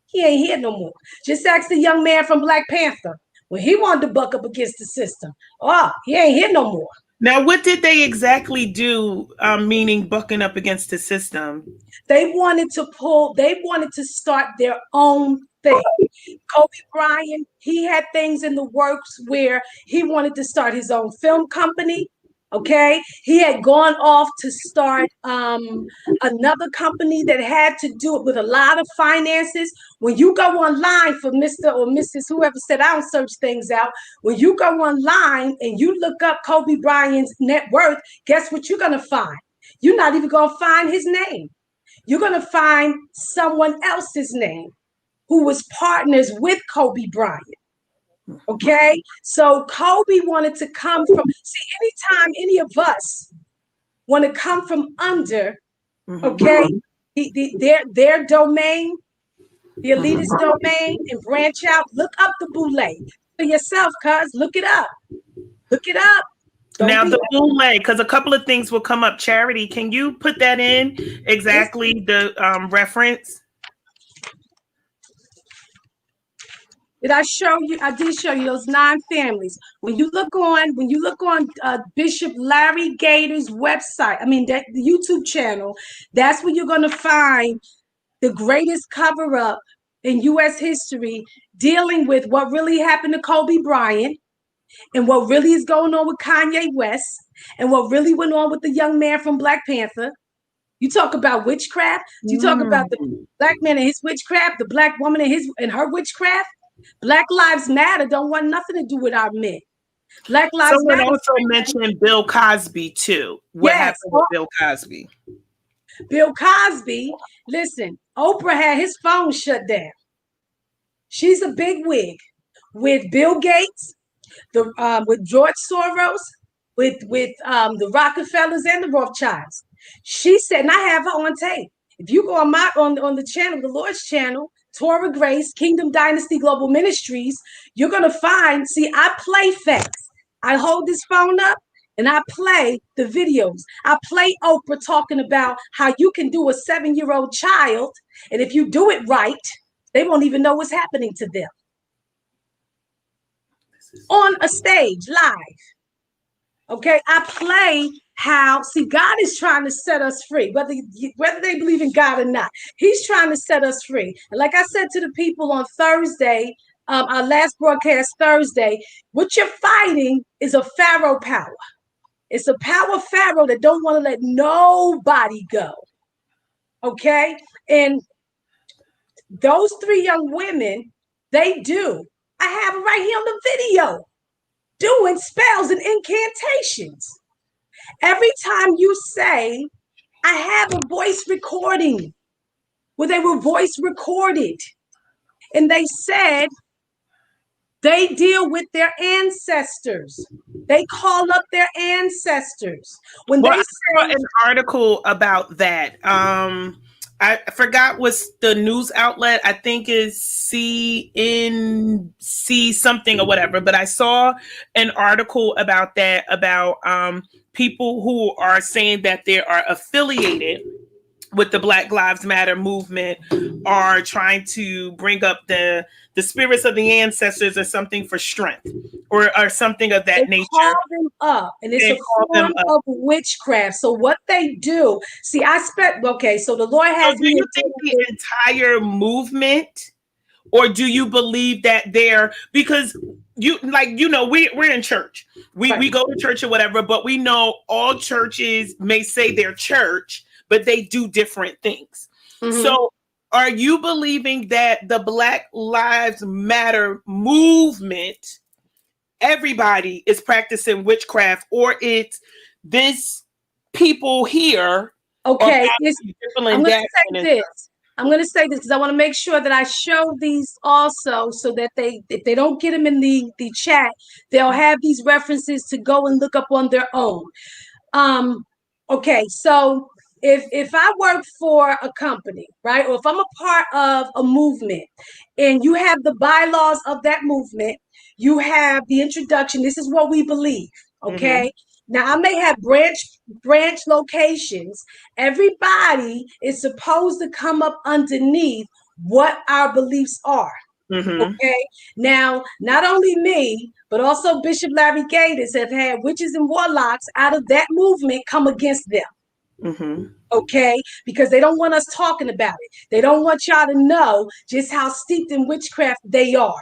He ain't here no more. Just ask the young man from Black Panther when he wanted to buck up against the system. Oh, he ain't here no more. Now, what did they exactly do, meaning bucking up against the system? They wanted to start their own thing. Kobe Bryant, he had things in the works where he wanted to start his own film company. Okay, he had gone off to start another company that had to do it with a lot of finances. When you go online for Mr. or Mrs. whoever said I don't search things out, when you go online and you look up Kobe Bryant's net worth, guess what you're gonna find? You're not even gonna find his name. You're gonna find someone else's name who was partners with Kobe Bryant. Okay, so Kobe wanted to come from, anytime any of us want to come from under, okay, their domain, the elitist domain, and branch out, look up the boule for yourself, cuz look it up. Look it up. Now the boule, because a couple of things will come up. Charity, can you put that in exactly the reference? Did I show you? I did show you those 9 families. When you look on Bishop Larry Gator's website, the YouTube channel, that's where you're going to find the greatest cover up in U.S. history, dealing with what really happened to Kobe Bryant and what really is going on with Kanye West and what really went on with the young man from Black Panther. You talk about witchcraft. You talk about the black man and his witchcraft, the black woman and her witchcraft. Black Lives Matter don't want nothing to do with our men. Black Lives Someone Matter. also mentioned Bill Cosby too. What happened with Bill Cosby? Bill Cosby, listen, Oprah had his phone shut down. She's a big wig with Bill Gates, with George Soros, with the Rockefellers and the Rothschilds. She said, and I have her on tape. If you go on the channel, the Lord's channel, Torah Grace, Kingdom Dynasty Global Ministries, you're going to find, I play facts. I hold this phone up and I play the videos. I play Oprah talking about how you can do a 7-year-old child, and if you do it right, they won't even know what's happening to them. On a stage, live. Okay, I play how, God is trying to set us free, whether they believe in God or not. He's trying to set us free. And like I said to the people on Thursday, our last broadcast Thursday, what you're fighting is a Pharaoh power. It's a power Pharaoh that don't want to let nobody go. Okay? And those 3 young women, they do. I have it right here on the video, doing spells and incantations. Every time you say, I have a voice recording, where they were voice recorded, and they said they deal with their ancestors. They call up their ancestors. I saw an article about that. I forgot what's the news outlet. I think is CNC something or whatever. But I saw an article about that, about people who are saying that they are affiliated with the Black Lives Matter movement, are trying to bring up the spirits of the ancestors or something for strength or something of that nature. Call them up, and it's a form of witchcraft. So what they do, so the Lord has me. Do you think the entire movement, or do you believe that because we're in church. We go to church or whatever, but we know all churches may say they're church, but they do different things. Mm-hmm. So are you believing that the Black Lives Matter movement, everybody is practicing witchcraft, or it's this people here? Okay, I'm going to say this. I'm going to say this because I want to make sure that I show these also so that if they don't get them in the chat, they'll have these references to go and look up on their own. Okay, so if I work for a company, right, or if I'm a part of a movement and you have the bylaws of that movement, you have the introduction, this is what we believe, okay? Mm-hmm. Now I may have branch locations. Everybody is supposed to come up underneath what our beliefs are. Mm-hmm. Okay. Now, not only me, but also Bishop Larry Gates have had witches and warlocks out of that movement come against them. Mm-hmm. Okay, because they don't want us talking about it. They don't want y'all to know just how steeped in witchcraft they are.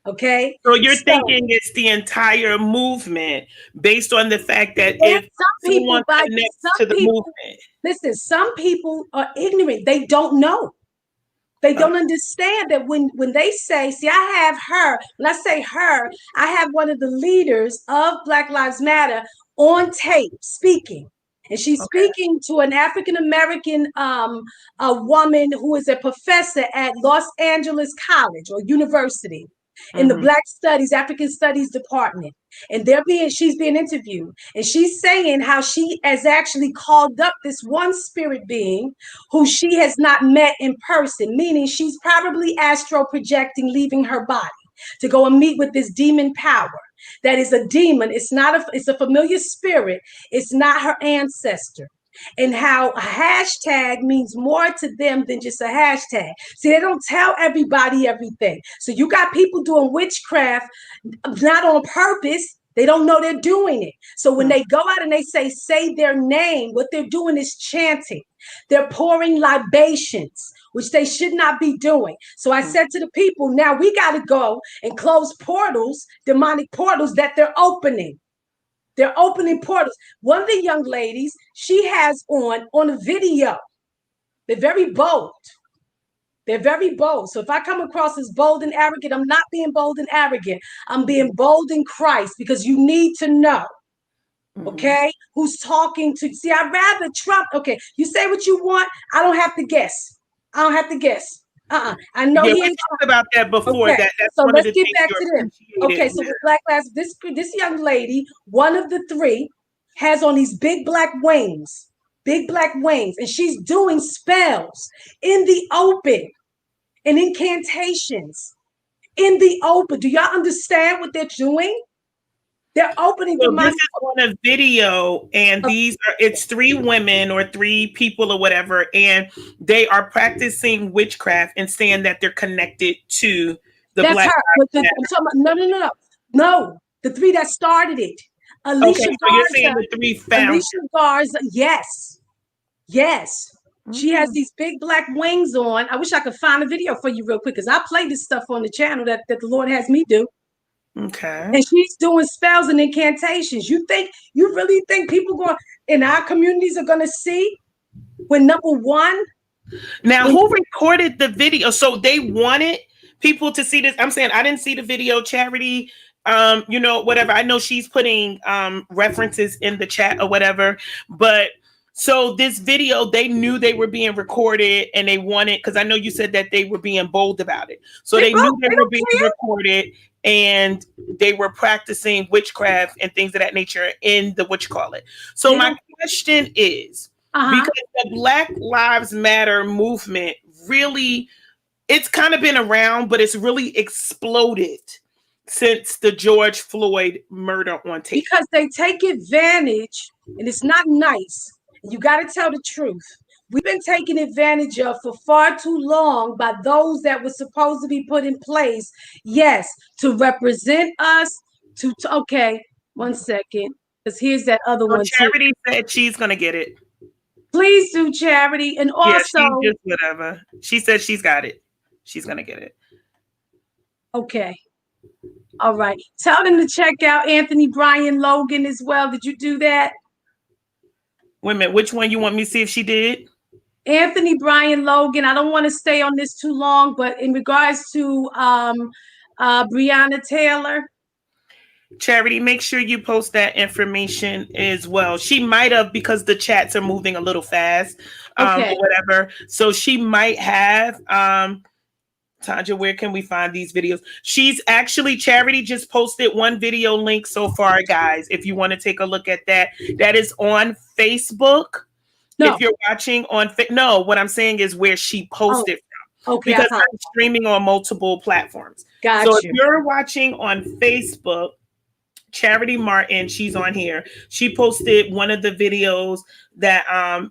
Okay. So you're thinking it's the entire movement based on the fact that if someone connects to the movement. Listen, some people are ignorant. They don't know. They don't understand that when they say, see, I have her, when I say her, I have one of the leaders of Black Lives Matter on tape speaking. And she's speaking to an African-American a woman who is a professor at Los Angeles College or University in the Black Studies, African Studies department. And she's being interviewed. And she's saying how she has actually called up this one spirit being who she has not met in person, meaning she's probably astral projecting, leaving her body to go and meet with this demon power. That is a demon. It's a familiar spirit. It's not her ancestor. And how a hashtag means more to them than just a hashtag. See, they don't tell everybody everything. So you got people doing witchcraft not on purpose. They don't know they're doing it. So when they go out and they say their name, what they're doing is chanting. They're pouring libations, which they should not be doing. So I said to the people, now we got to go and close portals, demonic portals that they're opening. They're opening portals. One of the young ladies, she has on a video. They're very bold. They're very bold. So if I come across as bold and arrogant, I'm not being bold and arrogant. I'm being bold in Christ because you need to know, okay, who's talking to. See, I'd rather Trump. Okay, you say what you want. I don't have to guess. I don't have to guess. I know we talked about that before. Okay. That's so one let's of the get back to them. Okay, so with Black Lives, this young lady, one of the three, has on these big black wings, and she's doing spells in the open and incantations in the open. Do y'all understand what they're doing? They're opening. So this is on a video, and it's 3 women or 3 people or whatever, and they are practicing witchcraft and saying that they're connected to the Black Lives Matter. No. The 3 that started it. Alicia so you're saying the 3 founders. Alicia Garza, yes. She has these big black wings on. I wish I could find a video for you real quick because I play this stuff on the channel that the Lord has me do. Okay. And she's doing spells and incantations. You really think people in our communities are going to see when number one? Now, who recorded the video? So they wanted people to see this. I'm saying I didn't see the video, Charity. Whatever. I know she's putting references in the chat or whatever, but so this video, they knew they were being recorded and they wanted, because I know you said that they were being bold about it. So they knew they were being recorded and they were practicing witchcraft and things of that nature in the So my question is, because the Black Lives Matter movement really, it's kind of been around, but it's really exploded since the George Floyd murder on tape. Because they take advantage, and it's not nice. You got to tell the truth. We've been taken advantage of for far too long by those that were supposed to be put in place, yes, to represent us. Okay, one second, because here's that other one. Charity said she's going to get it. Please do, Charity. And also, she just whatever. She said she's got it. She's going to get it. Okay. All right. Tell them to check out Anthony Brian Logan as well. Did you do that? Wait a minute. Which one you want me to see if she did? Anthony Brian Logan. I don't want to stay on this too long, but in regards to Breonna Taylor. Charity, make sure you post that information as well. She might have, because the chats are moving a little fast, Okay. or whatever. So she might have. Tanja, where can we find these videos? She's actually, Charity just posted one video link so far, guys. If you want to take a look at that, that is on Facebook. No. If you're watching on, no, what I'm saying is where she Oh, posted from, okay. I because apologize. I'm streaming on multiple platforms. So Got if you. you're watching on Facebook, Charity Martin, she's on here. She posted one of the videos that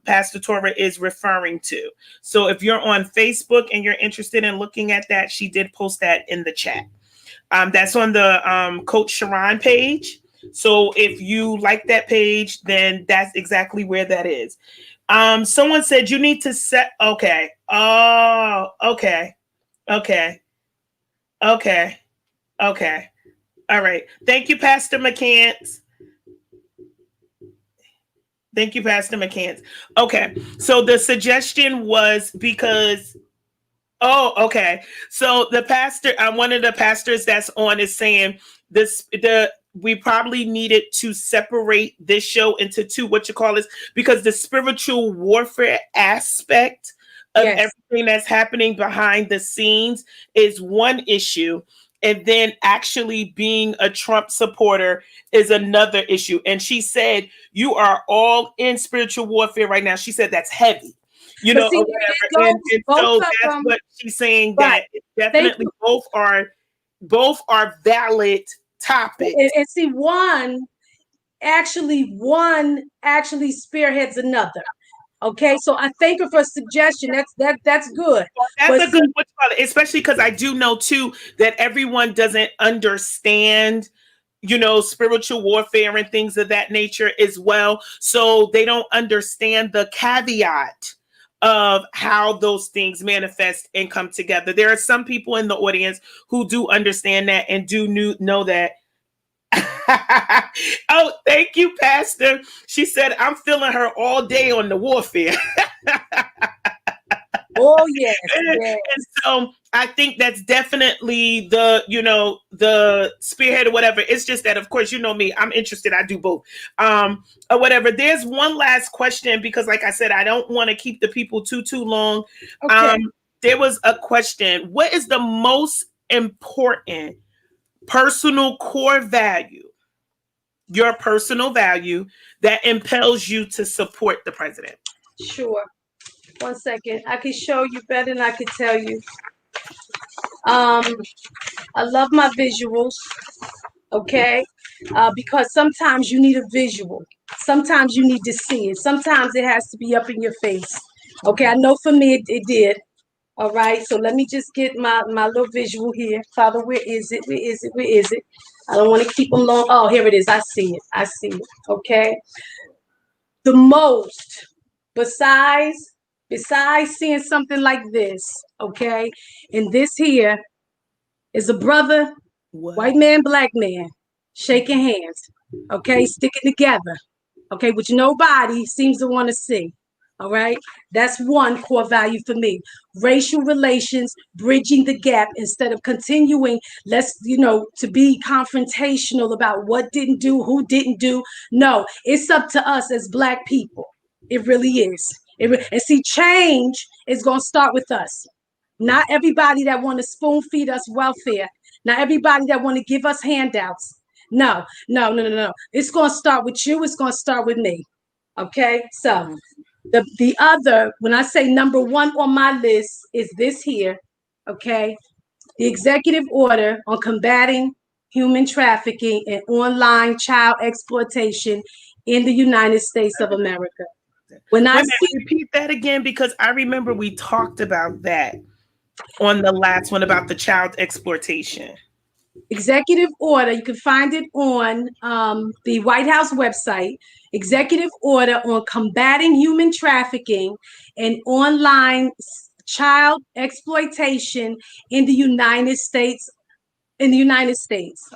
Pastor Torah is referring to. So if you're on Facebook and you're interested in looking at that, she did post that in the chat. That's on the Coach Sharon page. So if you like that page, then that's exactly where that is. Someone said you need to set. Okay. Oh, okay. Okay. Okay. Okay. All right. Thank you, Pastor McCants. Thank you, Pastor McCants. Okay. So the suggestion was because, oh, okay. So the pastor, one of the pastors that's on is saying this, we probably needed to separate this show into two, what you call this, because the spiritual warfare aspect of Yes. everything that's happening behind the scenes is one issue. And then actually being a Trump supporter is another issue. And she said, you are all in spiritual warfare right now. She said that's heavy, you But know, see, or there it whatever. goes. And Both so of that's them. what she's saying, Right. that Thank definitely you. both are valid topics. And see, one actually spearheads another. Okay, so I thank her for a suggestion. That's good. Well, that's But a good see, what you call it, especially because I do know too that everyone doesn't understand, you know, spiritual warfare and things of that nature as well. So they don't understand the caveat of how those things manifest and come together. There are some people in the audience who do understand that and do know that. Oh, thank you, Pastor. She said, I'm feeling her all day on the warfare. oh yes, and yes. so I think that's definitely the, you know, the spearhead or whatever. It's just that, of course, you know me, I'm interested. I do both, or whatever. There's one last question because, like I said, I don't want to keep the people too long. Okay. There was a question: what is the most important personal core value, your personal value that impels you to support the president? Sure. 1 second. I can show you better than I could tell you. Um, I love my visuals. Okay, because sometimes you need a visual. Sometimes you need to see it. Sometimes it has to be up in your face. Okay, I know for me it did. All right, so let me just get my little visual here. Father, where is it? Where is it? Where is it? I don't want to keep them long. Oh, here it is. I see it. I see it. Okay. The most, besides seeing something like this, okay, and this here is a brother, What? white man, black man, shaking hands, okay, sticking together, okay, which nobody seems to want to see. All right, that's one core value for me. Racial relations, bridging the gap instead of continuing, to be confrontational about what didn't do, who didn't do. No, it's up to us as Black people. It really is. And see, change is going to start with us. Not everybody that want to spoon feed us welfare. Not everybody that want to give us handouts. No, no, no, no, no. It's going to start with you. It's going to start with me. Okay, so the other, when I say number one on my list, is this here. Okay, the executive order on combating human trafficking and online child exploitation in the United States of America. When I Wait a see minute, repeat that again, because I remember we talked about that on the last one about the child exploitation. executive order, you can find it on the White House website. Executive order on combating human trafficking and online child exploitation in the United States.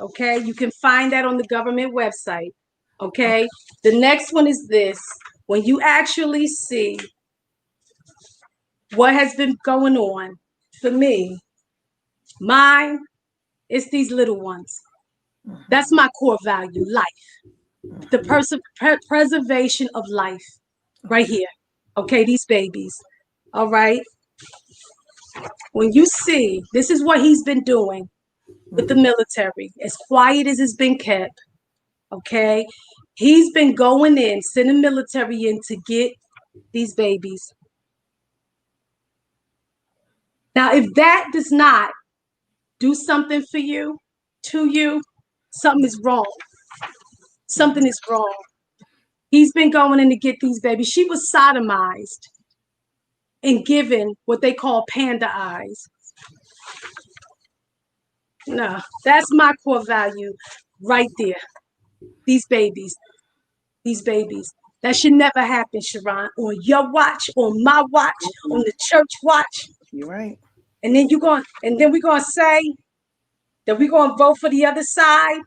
Okay, you can find that on the government website. Okay, the next one is this. When you actually see what has been going on for me, mine, it's these little ones. That's my core value, life. The preservation of life right Okay. here. Okay, these babies. All right. When you see, this is what he's been doing with the military, as quiet as it's been kept. Okay. He's been going in, sending military in to get these babies. Now, if that does not do something for you, to you, something is wrong. Something is wrong. He's been going in to get these babies. She was sodomized and given what they call panda eyes. No, that's my core value right there. These babies, these babies. That should never happen, Sharon, on your watch, on my watch, on the church watch. You're right. And then we're gonna say that we're gonna vote for the other side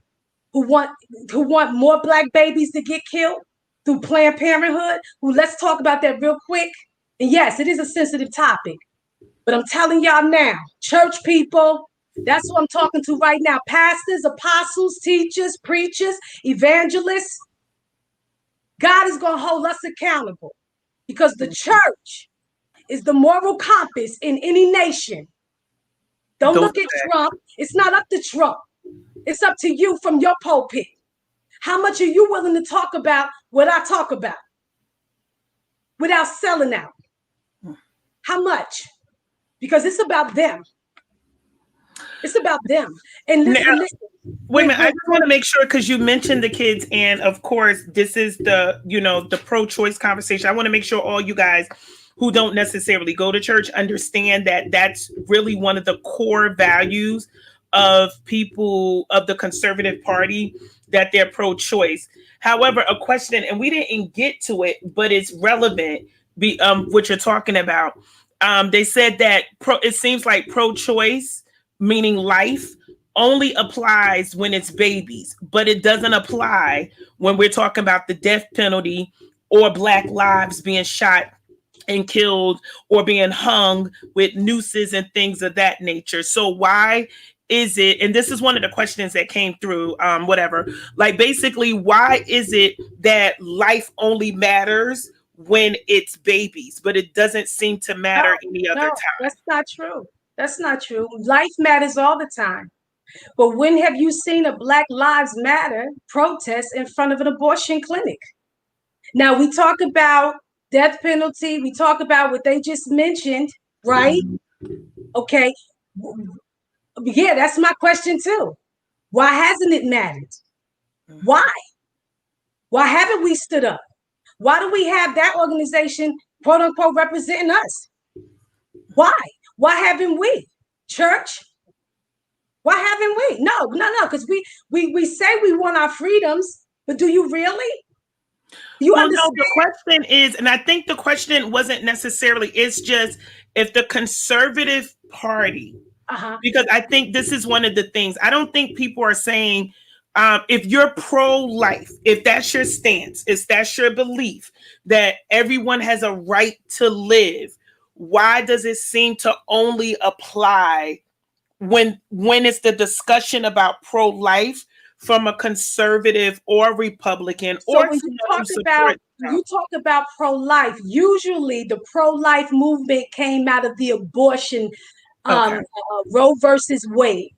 who want more black babies to get killed through Planned Parenthood. Who, let's talk about that real quick. And yes, it is a sensitive topic, but I'm telling y'all now, church people, that's who I'm talking to right now. Pastors, apostles, teachers, preachers, evangelists. God is going to hold us accountable because the church is the moral compass in any nation. Don't look at Trump. It's not up to Trump. It's up to you from your pulpit. How much are you willing to talk about what I talk about without selling out? How much? Because it's about them. It's about them. And listen. Wait a minute. I just want to make sure, because you mentioned the kids, and of course, this is the pro-choice conversation. I want to make sure all you guys who don't necessarily go to church understand that that's really one of the core values of people of the conservative party, that they're pro-choice. However, a question, and we didn't get to it, but it's relevant, what you're talking about. They said that it seems like pro-choice, meaning life, only applies when it's babies, but it doesn't apply when we're talking about the death penalty or black lives being shot and killed or being hung with nooses and things of that nature. So why is it, and this is one of the questions that came through, like basically, why is it that life only matters when it's babies, but it doesn't seem to matter any other time? That's not true. That's not true. Life matters all the time. But when have you seen a Black Lives Matter protest in front of an abortion clinic? Now, we talk about death penalty. We talk about what they just mentioned, right? Okay. Yeah, that's my question too. Why hasn't it mattered? Why? Why haven't we stood up? Why do we have that organization, quote unquote, representing us? Why? Why haven't we? Church? Why haven't we? No, because we say we want our freedoms, but do you really? You understand? No, the question is, and I think the question wasn't necessarily, it's just if the conservative party, because I think this is one of the things, I don't think people are saying, if you're pro-life, if that's your stance, if that's your belief that everyone has a right to live, why does it seem to only apply when it's the discussion about pro-life from a conservative or Republican? So or when you talk about pro-life, usually the pro-life movement came out of the abortion Roe versus Wade.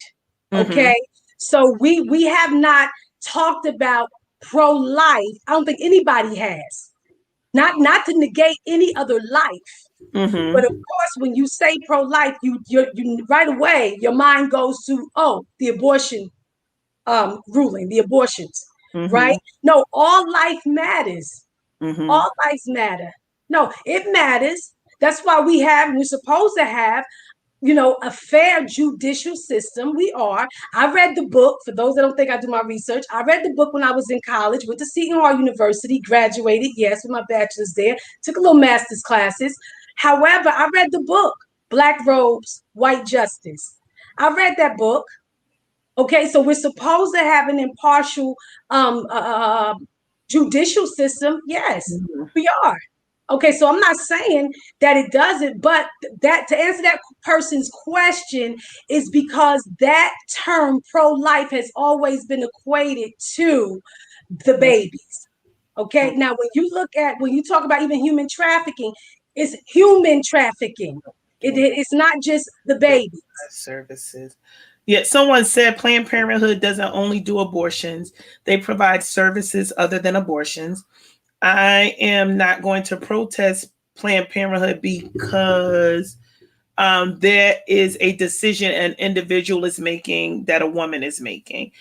Okay. So we have not talked about pro-life. I don't think anybody has. Not to negate any other life. But of course, when you say pro-life, you right away your mind goes to the abortion ruling, the abortions, right? No, all life matters. All lives matter. No, it matters. That's why we're supposed to have, a fair judicial system. I read the book. For those that don't think I do my research, I read the book when I was in college, went to Seton Hall University, graduated, yes, with my bachelor's there, took a little master's classes. However, I read the book, Black Robes, White Justice. I read that book. Okay, so we're supposed to have an impartial judicial system. Yes, we are. Okay, so I'm not saying that it doesn't, but that to answer that person's question is because that term pro-life has always been equated to the babies. Okay, Mhm. now when you talk about even human trafficking, it's human trafficking. It's not just the baby. Services. Yeah, someone said Planned Parenthood doesn't only do abortions, they provide services other than abortions. I am not going to protest Planned Parenthood because there is a decision an individual is making that a woman is making.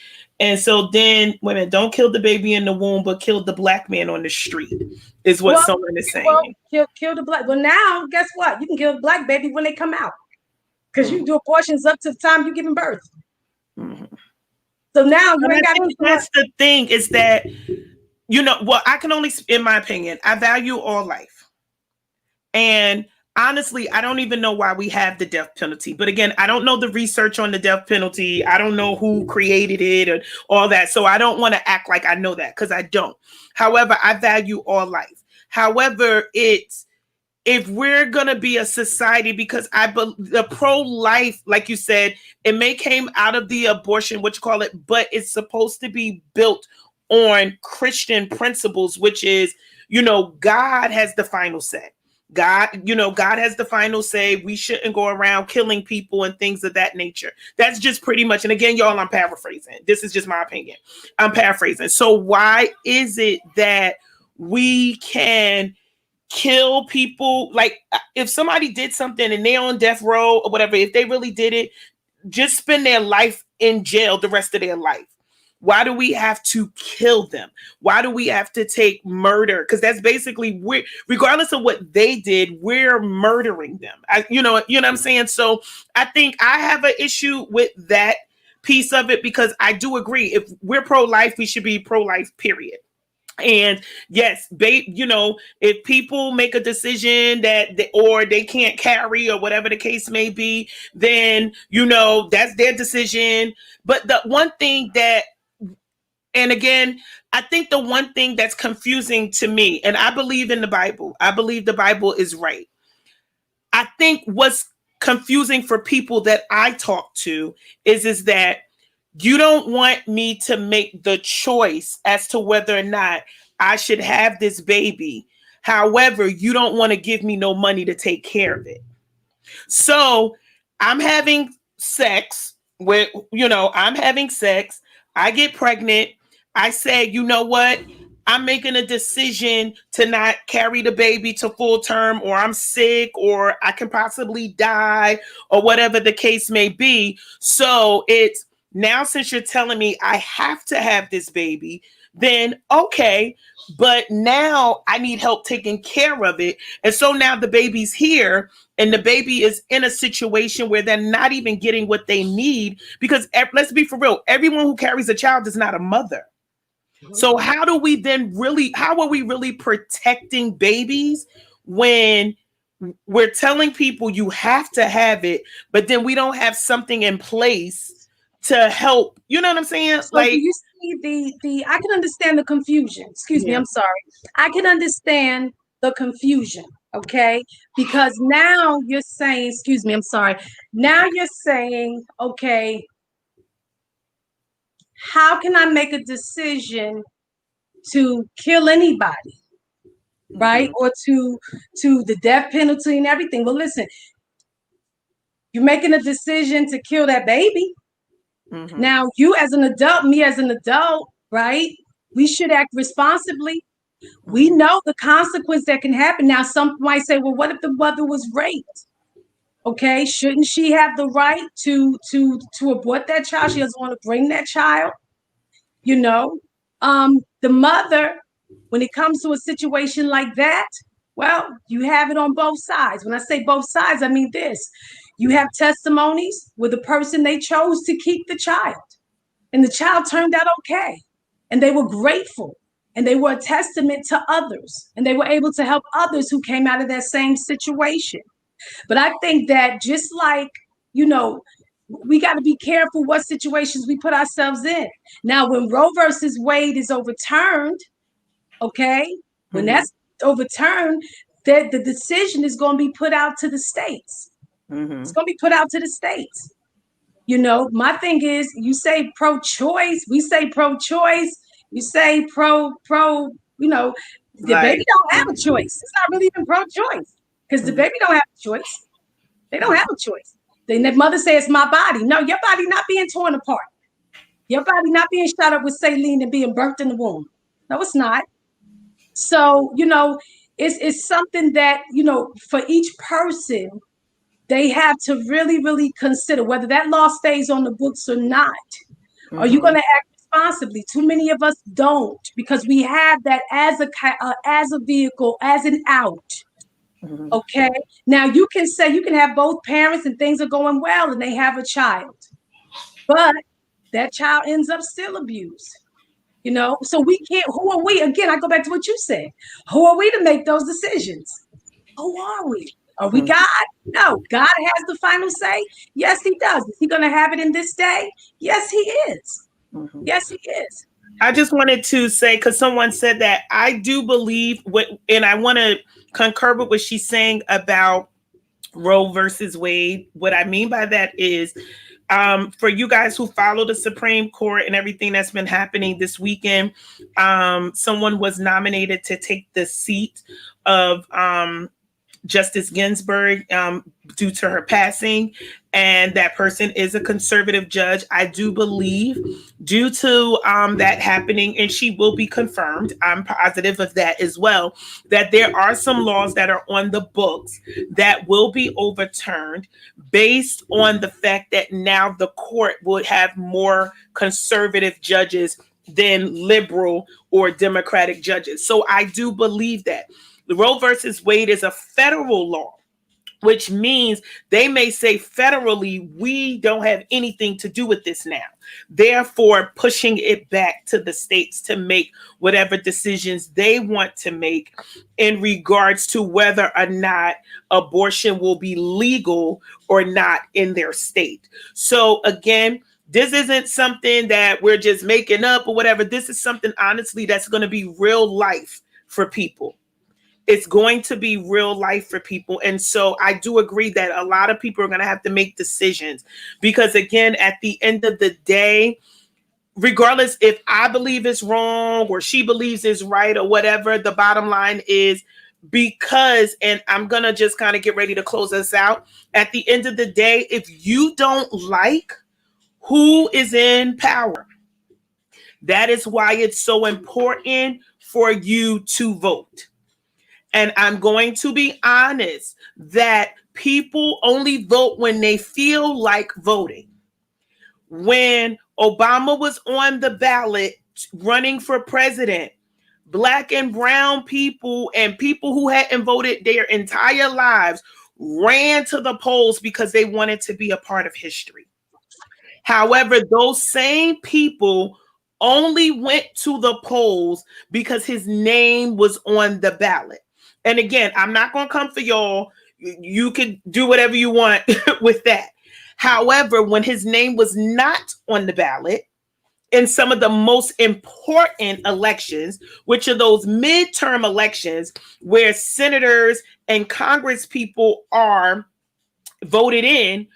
And so then women don't kill the baby in the womb, but kill the black man on the street, is what Well, someone is well, saying. kill the black. Well, now guess what? You can kill the black baby when they come out because you Mhm. do abortions up to the time you giving birth. Mhm. So now you And ain't I got to think keep that's the thing is that, well, I can only, in my opinion, I value all life. And honestly, I don't even know why we have the death penalty. But again, I don't know the research on the death penalty. I don't know who created it and all that. So I don't want to act like I know that because I don't. However, I value all life. However, it's if we're gonna be a society, because the pro-life, like you said, it may came out of the abortion, what you call it, but it's supposed to be built on Christian principles, which is, God has the final say. God has the final say. We shouldn't go around killing people and things of that nature. That's just pretty much, and again, y'all, I'm paraphrasing. This is just my opinion. I'm paraphrasing. So why is it that we can kill people? Like, if somebody did something and they're on death row or whatever, if they really did it, just spend their life in jail the rest of their life. Why do we have to kill them? Why do we have to take murder? Because that's basically, regardless of what they did, we're murdering them. You know what I'm saying? So I think I have an issue with that piece of it, because I do agree, if we're pro-life, we should be pro-life, period. And yes, if people make a decision that or they can't carry or whatever the case may be, then that's their decision. But the one thing that, and again, I think the one thing that's confusing to me, and I believe in the Bible, I believe the Bible is right. I think what's confusing for people that I talk to is that you don't want me to make the choice as to whether or not I should have this baby. However, you don't want to give me no money to take care of it. So I'm having sex I'm having sex. I get pregnant. I say, you know what? I'm making a decision to not carry the baby to full term, or I'm sick, or I can possibly die, or whatever the case may be. So it's now, since you're telling me I have to have this baby, then okay, but now I need help taking care of it. And so now the baby's here, and the baby is in a situation where they're not even getting what they need, because let's be for real, everyone who carries a child is not a mother. So how are we really protecting babies when we're telling people you have to have it, but then we don't have something in place to help? You know what I'm saying? So do Like, you see the I can understand the confusion. Excuse me, yeah. I'm sorry. I can understand the confusion, okay? Because now you're saying, excuse me, I'm sorry. Now you're saying, okay, how can I make a decision to kill anybody, right? Mhm. Or to the death penalty and everything. Well, listen, you're making a decision to kill that baby. Mhm. Now, you as an adult, me as an adult, right? We should act responsibly. We Mhm. know the consequence that can happen. Now, some might say, well, what if the mother was raped? Okay, shouldn't she have the right to abort that child? She doesn't want to bring that child, you know. The mother, when it comes to a situation like that, well, you have it on both sides. When I say both sides, I mean this. You have testimonies where the person, they chose to keep the child and the child turned out okay. And they were grateful. And they were a testament to others. And they were able to help others who came out of that same situation. But I think that just like, you know, we got to be careful what situations we put ourselves in. Now, when Roe versus Wade is overturned, okay, when Mhm. that's overturned, that the decision is going to be put out to the states. Mm-hmm. It's going to be put out to the states. You know, my thing is, you say pro-choice, we say pro-choice, you say pro, you know, the Right. baby don't have a choice. It's not really even pro-choice because the baby don't have a choice. They don't have a choice. Then the mother says, my body. No, your body not being torn apart. Your body not being shot up with saline and being burnt in the womb. No, it's not. So, you know, it's something that, you know, for each person, they have to really, really consider whether that law stays on the books or not. Are you going to act responsibly? Too many of us don't, because we have that as a vehicle, as an out. Okay. Now you can say you can have both parents and things are going well and they have a child, but that child ends up still abused. You know, so we can't. Who are we? Again, I go back to what you said. Who are we to make those decisions? Who are we? Are we God? No, God has the final say. Yes, he does. Is he going to have it in this day? Yes, he is. Yes, he is. I just wanted to say, because someone said that, I do believe what, and I want to concur with what she's saying about Roe versus Wade. What I mean by that is, for you guys who follow the Supreme Court and everything that's been happening this weekend, someone was nominated to take the seat of Justice Ginsburg due to her passing, and that person is a conservative judge. I do believe, due to that happening, and she will be confirmed, I'm positive of that as well, that there are some laws that are on the books that will be overturned based on the fact that now the court would have more conservative judges than liberal or Democratic judges. So I do believe that. The Roe versus Wade is a federal law, which means they may say federally, we don't have anything to do with this now. Therefore, pushing it back to the states to make whatever decisions they want to make in regards to whether or not abortion will be legal or not in their state. So again, this isn't something that we're just making up or whatever. This is something, honestly, that's going to be real life for people. It's going to be real life for people. And so I do agree that a lot of people are going to have to make decisions because, again, at the end of the day, regardless if I believe it's wrong or she believes it's right or whatever, the bottom line is because, and I'm going to just kind of get ready to close us out. At the end of the day, if you don't like who is in power, that is why it's so important for you to vote. And I'm going to be honest that people only vote when they feel like voting. When Obama was on the ballot running for president, Black and brown people and people who hadn't voted their entire lives ran to the polls because they wanted to be a part of history. However, those same people only went to the polls because his name was on the ballot. And again, I'm not going to come for y'all. You can do whatever you want with that. However, when his name was not on the ballot in some of the most important elections, which are those midterm elections where senators and Congress people are voted in,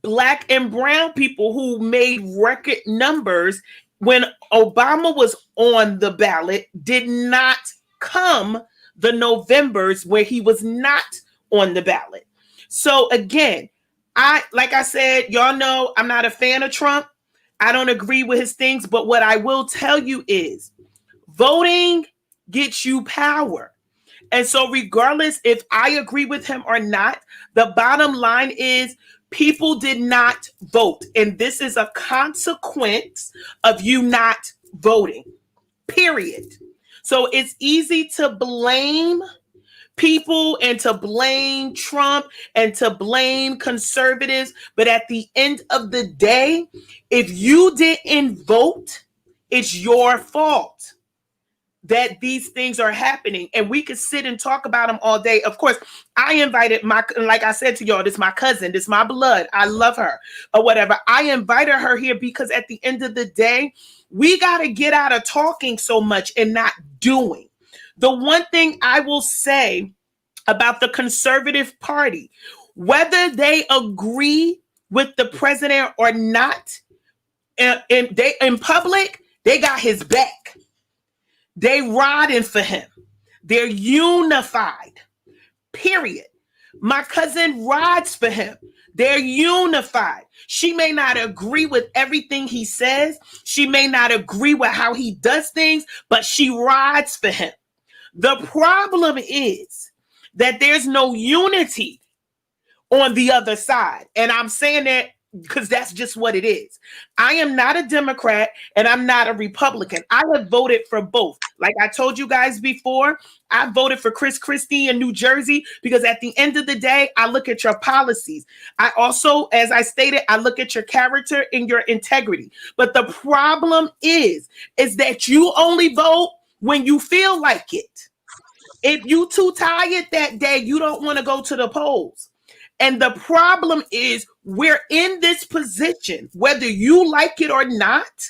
Black and brown people who made record numbers when Obama was on the ballot did not come the Novembers where he was not on the ballot. So again, like I said, y'all know I'm not a fan of Trump. I don't agree with his things, but what I will tell you is voting gets you power. And so regardless if I agree with him or not, the bottom line is people did not vote. And this is a consequence of you not voting, period. So it's easy to blame people and to blame Trump and to blame conservatives. But at the end of the day, if you didn't vote, it's your fault that these things are happening. And we could sit and talk about them all day. Of course, I invited like I said to y'all, this is my cousin, this is my blood. I love her or whatever. I invited her here because at the end of the day, we got to get out of talking so much and not doing. The one thing I will say about the conservative party, whether they agree with the president or not, in public, they got his back. They riding for him. They're unified. Period. My cousin rides for him. They're unified. She may not agree with everything he says. She may not agree with how he does things, but she rides for him. The problem is that there's no unity on the other side. And I'm saying that because that's just what it is. I am not a Democrat and I'm not a Republican. I have voted for both. Like I told you guys before, I voted for Chris Christie in New Jersey because at the end of the day, I look at your policies. I also, as I stated, I look at your character and your integrity. But the problem is that you only vote when you feel like it. If you too tired that day, you don't want to go to the polls. And the problem is we're in this position, whether you like it or not,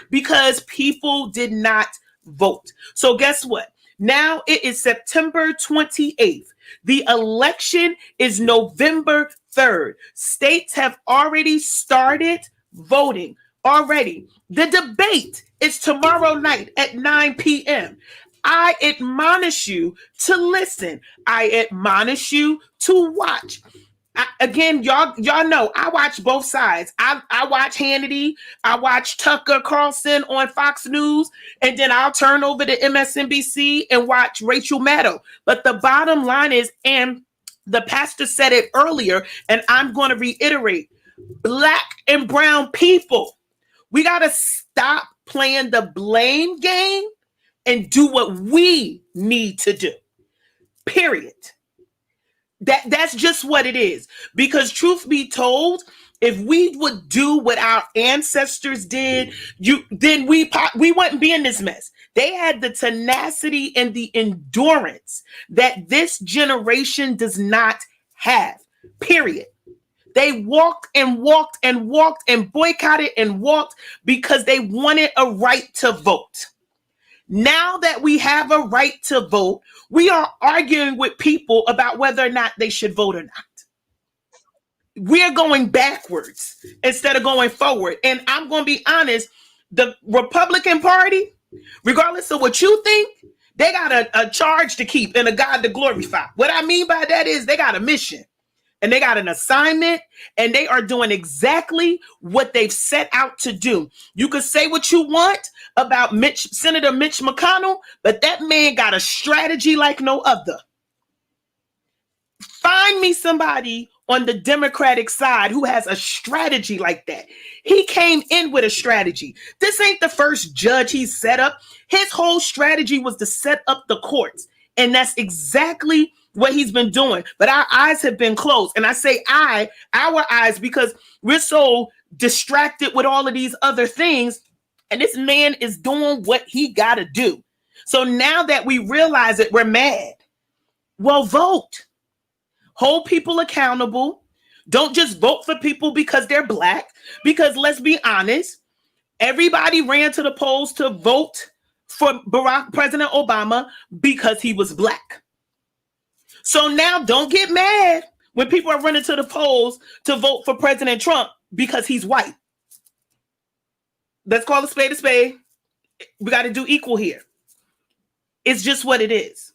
because people did not vote. So guess what? Now it is September 28th. The election is November 3rd. States have already started voting already. The debate is tomorrow night at 9 p.m. I admonish you to listen. I admonish you to watch. Again, y'all know I watch both sides. I watch Hannity, I watch Tucker Carlson on Fox News, and then I'll turn over to MSNBC and watch Rachel Maddow. But the bottom line is, and the pastor said it earlier, and I'm going to reiterate, Black and brown people, we got to stop playing the blame game and do what we need to do. Period. That's just what it is. Because truth be told, if we would do what our ancestors did, then we wouldn't be in this mess. They had the tenacity and the endurance that this generation does not have. Period. They walked and walked and walked and boycotted and walked because they wanted a right to vote. Now that we have a right to vote, we are arguing with people about whether or not they should vote or not. We're going backwards instead of going forward. And I'm going to be honest, the Republican Party, regardless of what you think, they got a charge to keep and a God to glorify. What I mean by that is they got a mission. And they got an assignment, and they are doing exactly what they've set out to do. You could say what you want about Senator Mitch McConnell, but that man got a strategy like no other. Find me somebody on the Democratic side who has a strategy like that. He came in with a strategy. This ain't the first judge he set up. His whole strategy was to set up the courts, and that's exactly what he's been doing. But our eyes have been closed. And I say our eyes, because we're so distracted with all of these other things. And this man is doing what he got to do. So now that we realize it, we're mad. Well, vote. Hold people accountable. Don't just vote for people because they're Black. Because let's be honest, everybody ran to the polls to vote for President Obama because he was Black. So now don't get mad when people are running to the polls to vote for President Trump because he's white. Let's call a spade a spade. We got to do equal here. It's just what it is.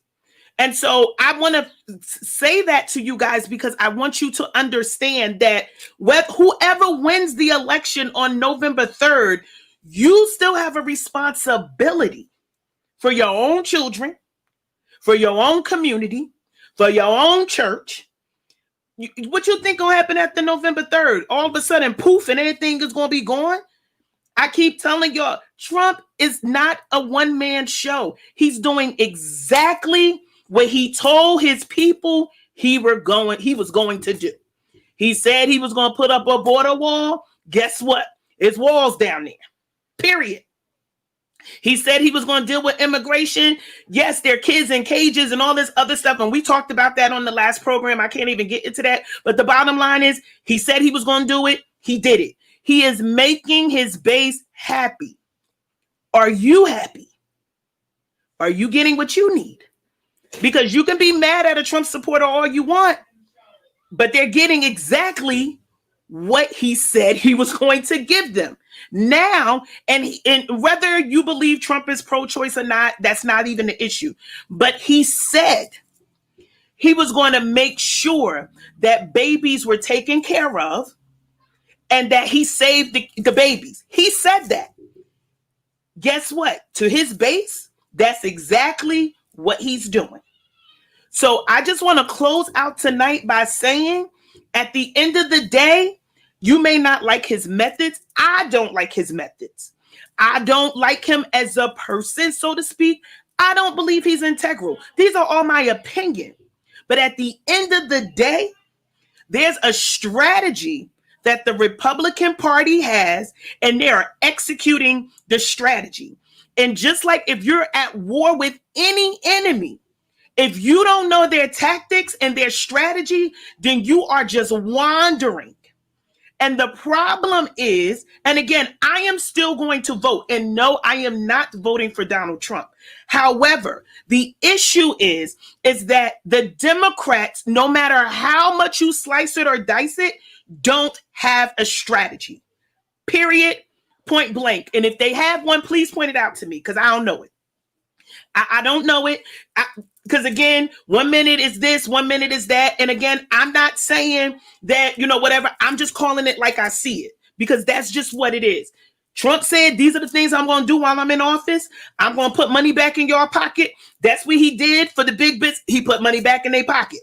And so I want to say that to you guys because I want you to understand that whoever wins the election on November 3rd, you still have a responsibility for your own children, for your own community, for your own church. What you think gonna happen after November 3rd? All of a sudden, poof, and everything is gonna be gone? I keep telling y'all, Trump is not a one-man show. He's doing exactly what he told his people he was going to do. He said he was going to put up a border wall. Guess what? It's walls down there. Period. He said he was going to deal with immigration. Yes, there are kids in cages and all this other stuff. And we talked about that on the last program. I can't even get into that. But the bottom line is he said he was going to do it. He did it. He is making his base happy. Are you happy? Are you getting what you need? Because you can be mad at a Trump supporter all you want, but they're getting exactly what he said he was going to give them now. And whether you believe Trump is pro-choice or not, that's not even the issue. But he said he was going to make sure that babies were taken care of and that he saved the babies. He said that. Guess what? To his base, that's exactly what he's doing. So I just want to close out tonight by saying, at the end of the day, you may not like his methods. I don't like his methods. I don't like him as a person, so to speak. I don't believe he's integral. These are all my opinion. But at the end of the day, there's a strategy that the Republican Party has, and they are executing the strategy. And just like if you're at war with any enemy, if you don't know their tactics and their strategy, then you are just wandering. And the problem is, and again, I am still going to vote. And no, I am not voting for Donald Trump. However, the issue is that the Democrats, no matter how much you slice it or dice it, don't have a strategy. Period. Point blank. And if they have one, please point it out to me, because I don't know it. I don't know it. Because again, 1 minute is this, 1 minute is that. And again, I'm not saying that, whatever. I'm just calling it like I see it, because that's just what it is. Trump said, these are the things I'm going to do while I'm in office. I'm going to put money back in your pocket. That's what he did for the big bits. He put money back in their pocket.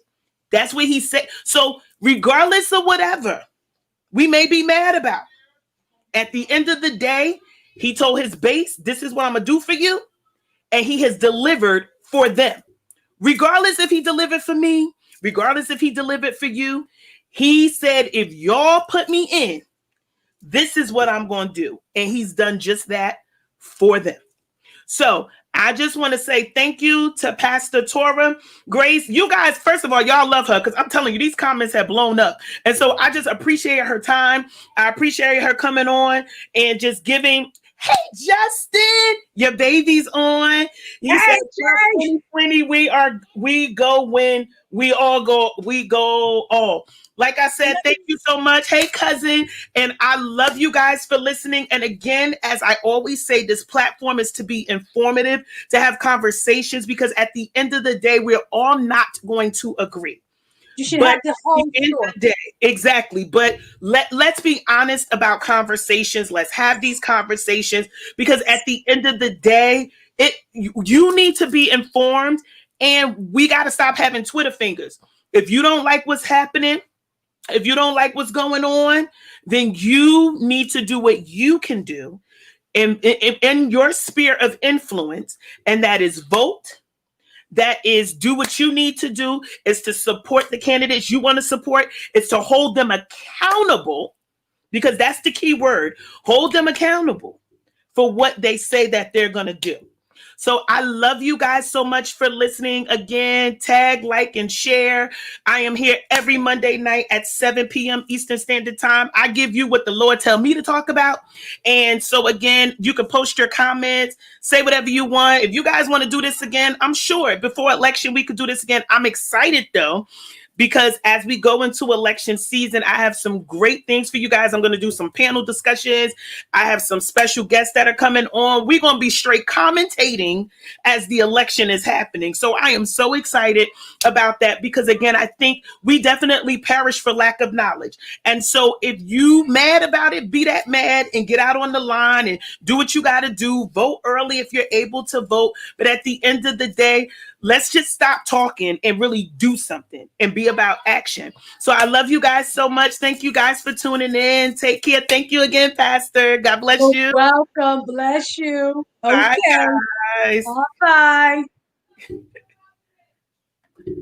That's what he said. So regardless of whatever we may be mad about, at the end of the day, he told his base, this is what I'm going to do for you. And he has delivered for them. Regardless if he delivered for me, regardless if he delivered for you, he said, if y'all put me in, this is what I'm going to do. And he's done just that for them. So I just want to say thank you to Pastor Torah. Grace, you guys, first of all, y'all love her, because I'm telling you, these comments have blown up. And so I just appreciate her time. I appreciate her coming on and just giving. Hey, Justin, your baby's on. You said 2020, we go when we all go, we go all. Like I said, thank you so much. Hey, cousin. And I love you guys for listening. And again, as I always say, this platform is to be informative, to have conversations, because at the end of the day, we're all not going to agree. You should have the whole day. Exactly. But let's be honest about conversations. Let's have these conversations, because at the end of the day, you need to be informed, and we got to stop having Twitter fingers. If you don't like what's happening, if you don't like what's going on, then you need to do what you can do in your sphere of influence, and that is vote. That is, do what you need to do, is to support the candidates you want to support. It's to hold them accountable, because that's the key word. Hold them accountable for what they say that they're going to do. So I love you guys so much for listening. Again, tag, like, and share. I am here every Monday night at 7 p.m. Eastern Standard Time. I give you what the Lord tell me to talk about. And so again, you can post your comments, say whatever you want. If you guys want to do this again, I'm sure before election, we could do this again. I'm excited though, because as we go into election season, I have some great things for you guys. I'm going to do some panel discussions. I have some special guests that are coming on. We're going to be straight commentating as the election is happening. So I am so excited about that, because again, I think we definitely perish for lack of knowledge. And so if you mad about it, be that mad and get out on the line and do what you got to do. Vote early if you're able to vote. But at the end of the day, let's just stop talking and really do something and be about action. So I love you guys so much. Thank you guys for tuning in. Take care. Thank you again, Pastor. God bless you. Welcome. Bless you. Okay. Bye, guys. Bye-bye.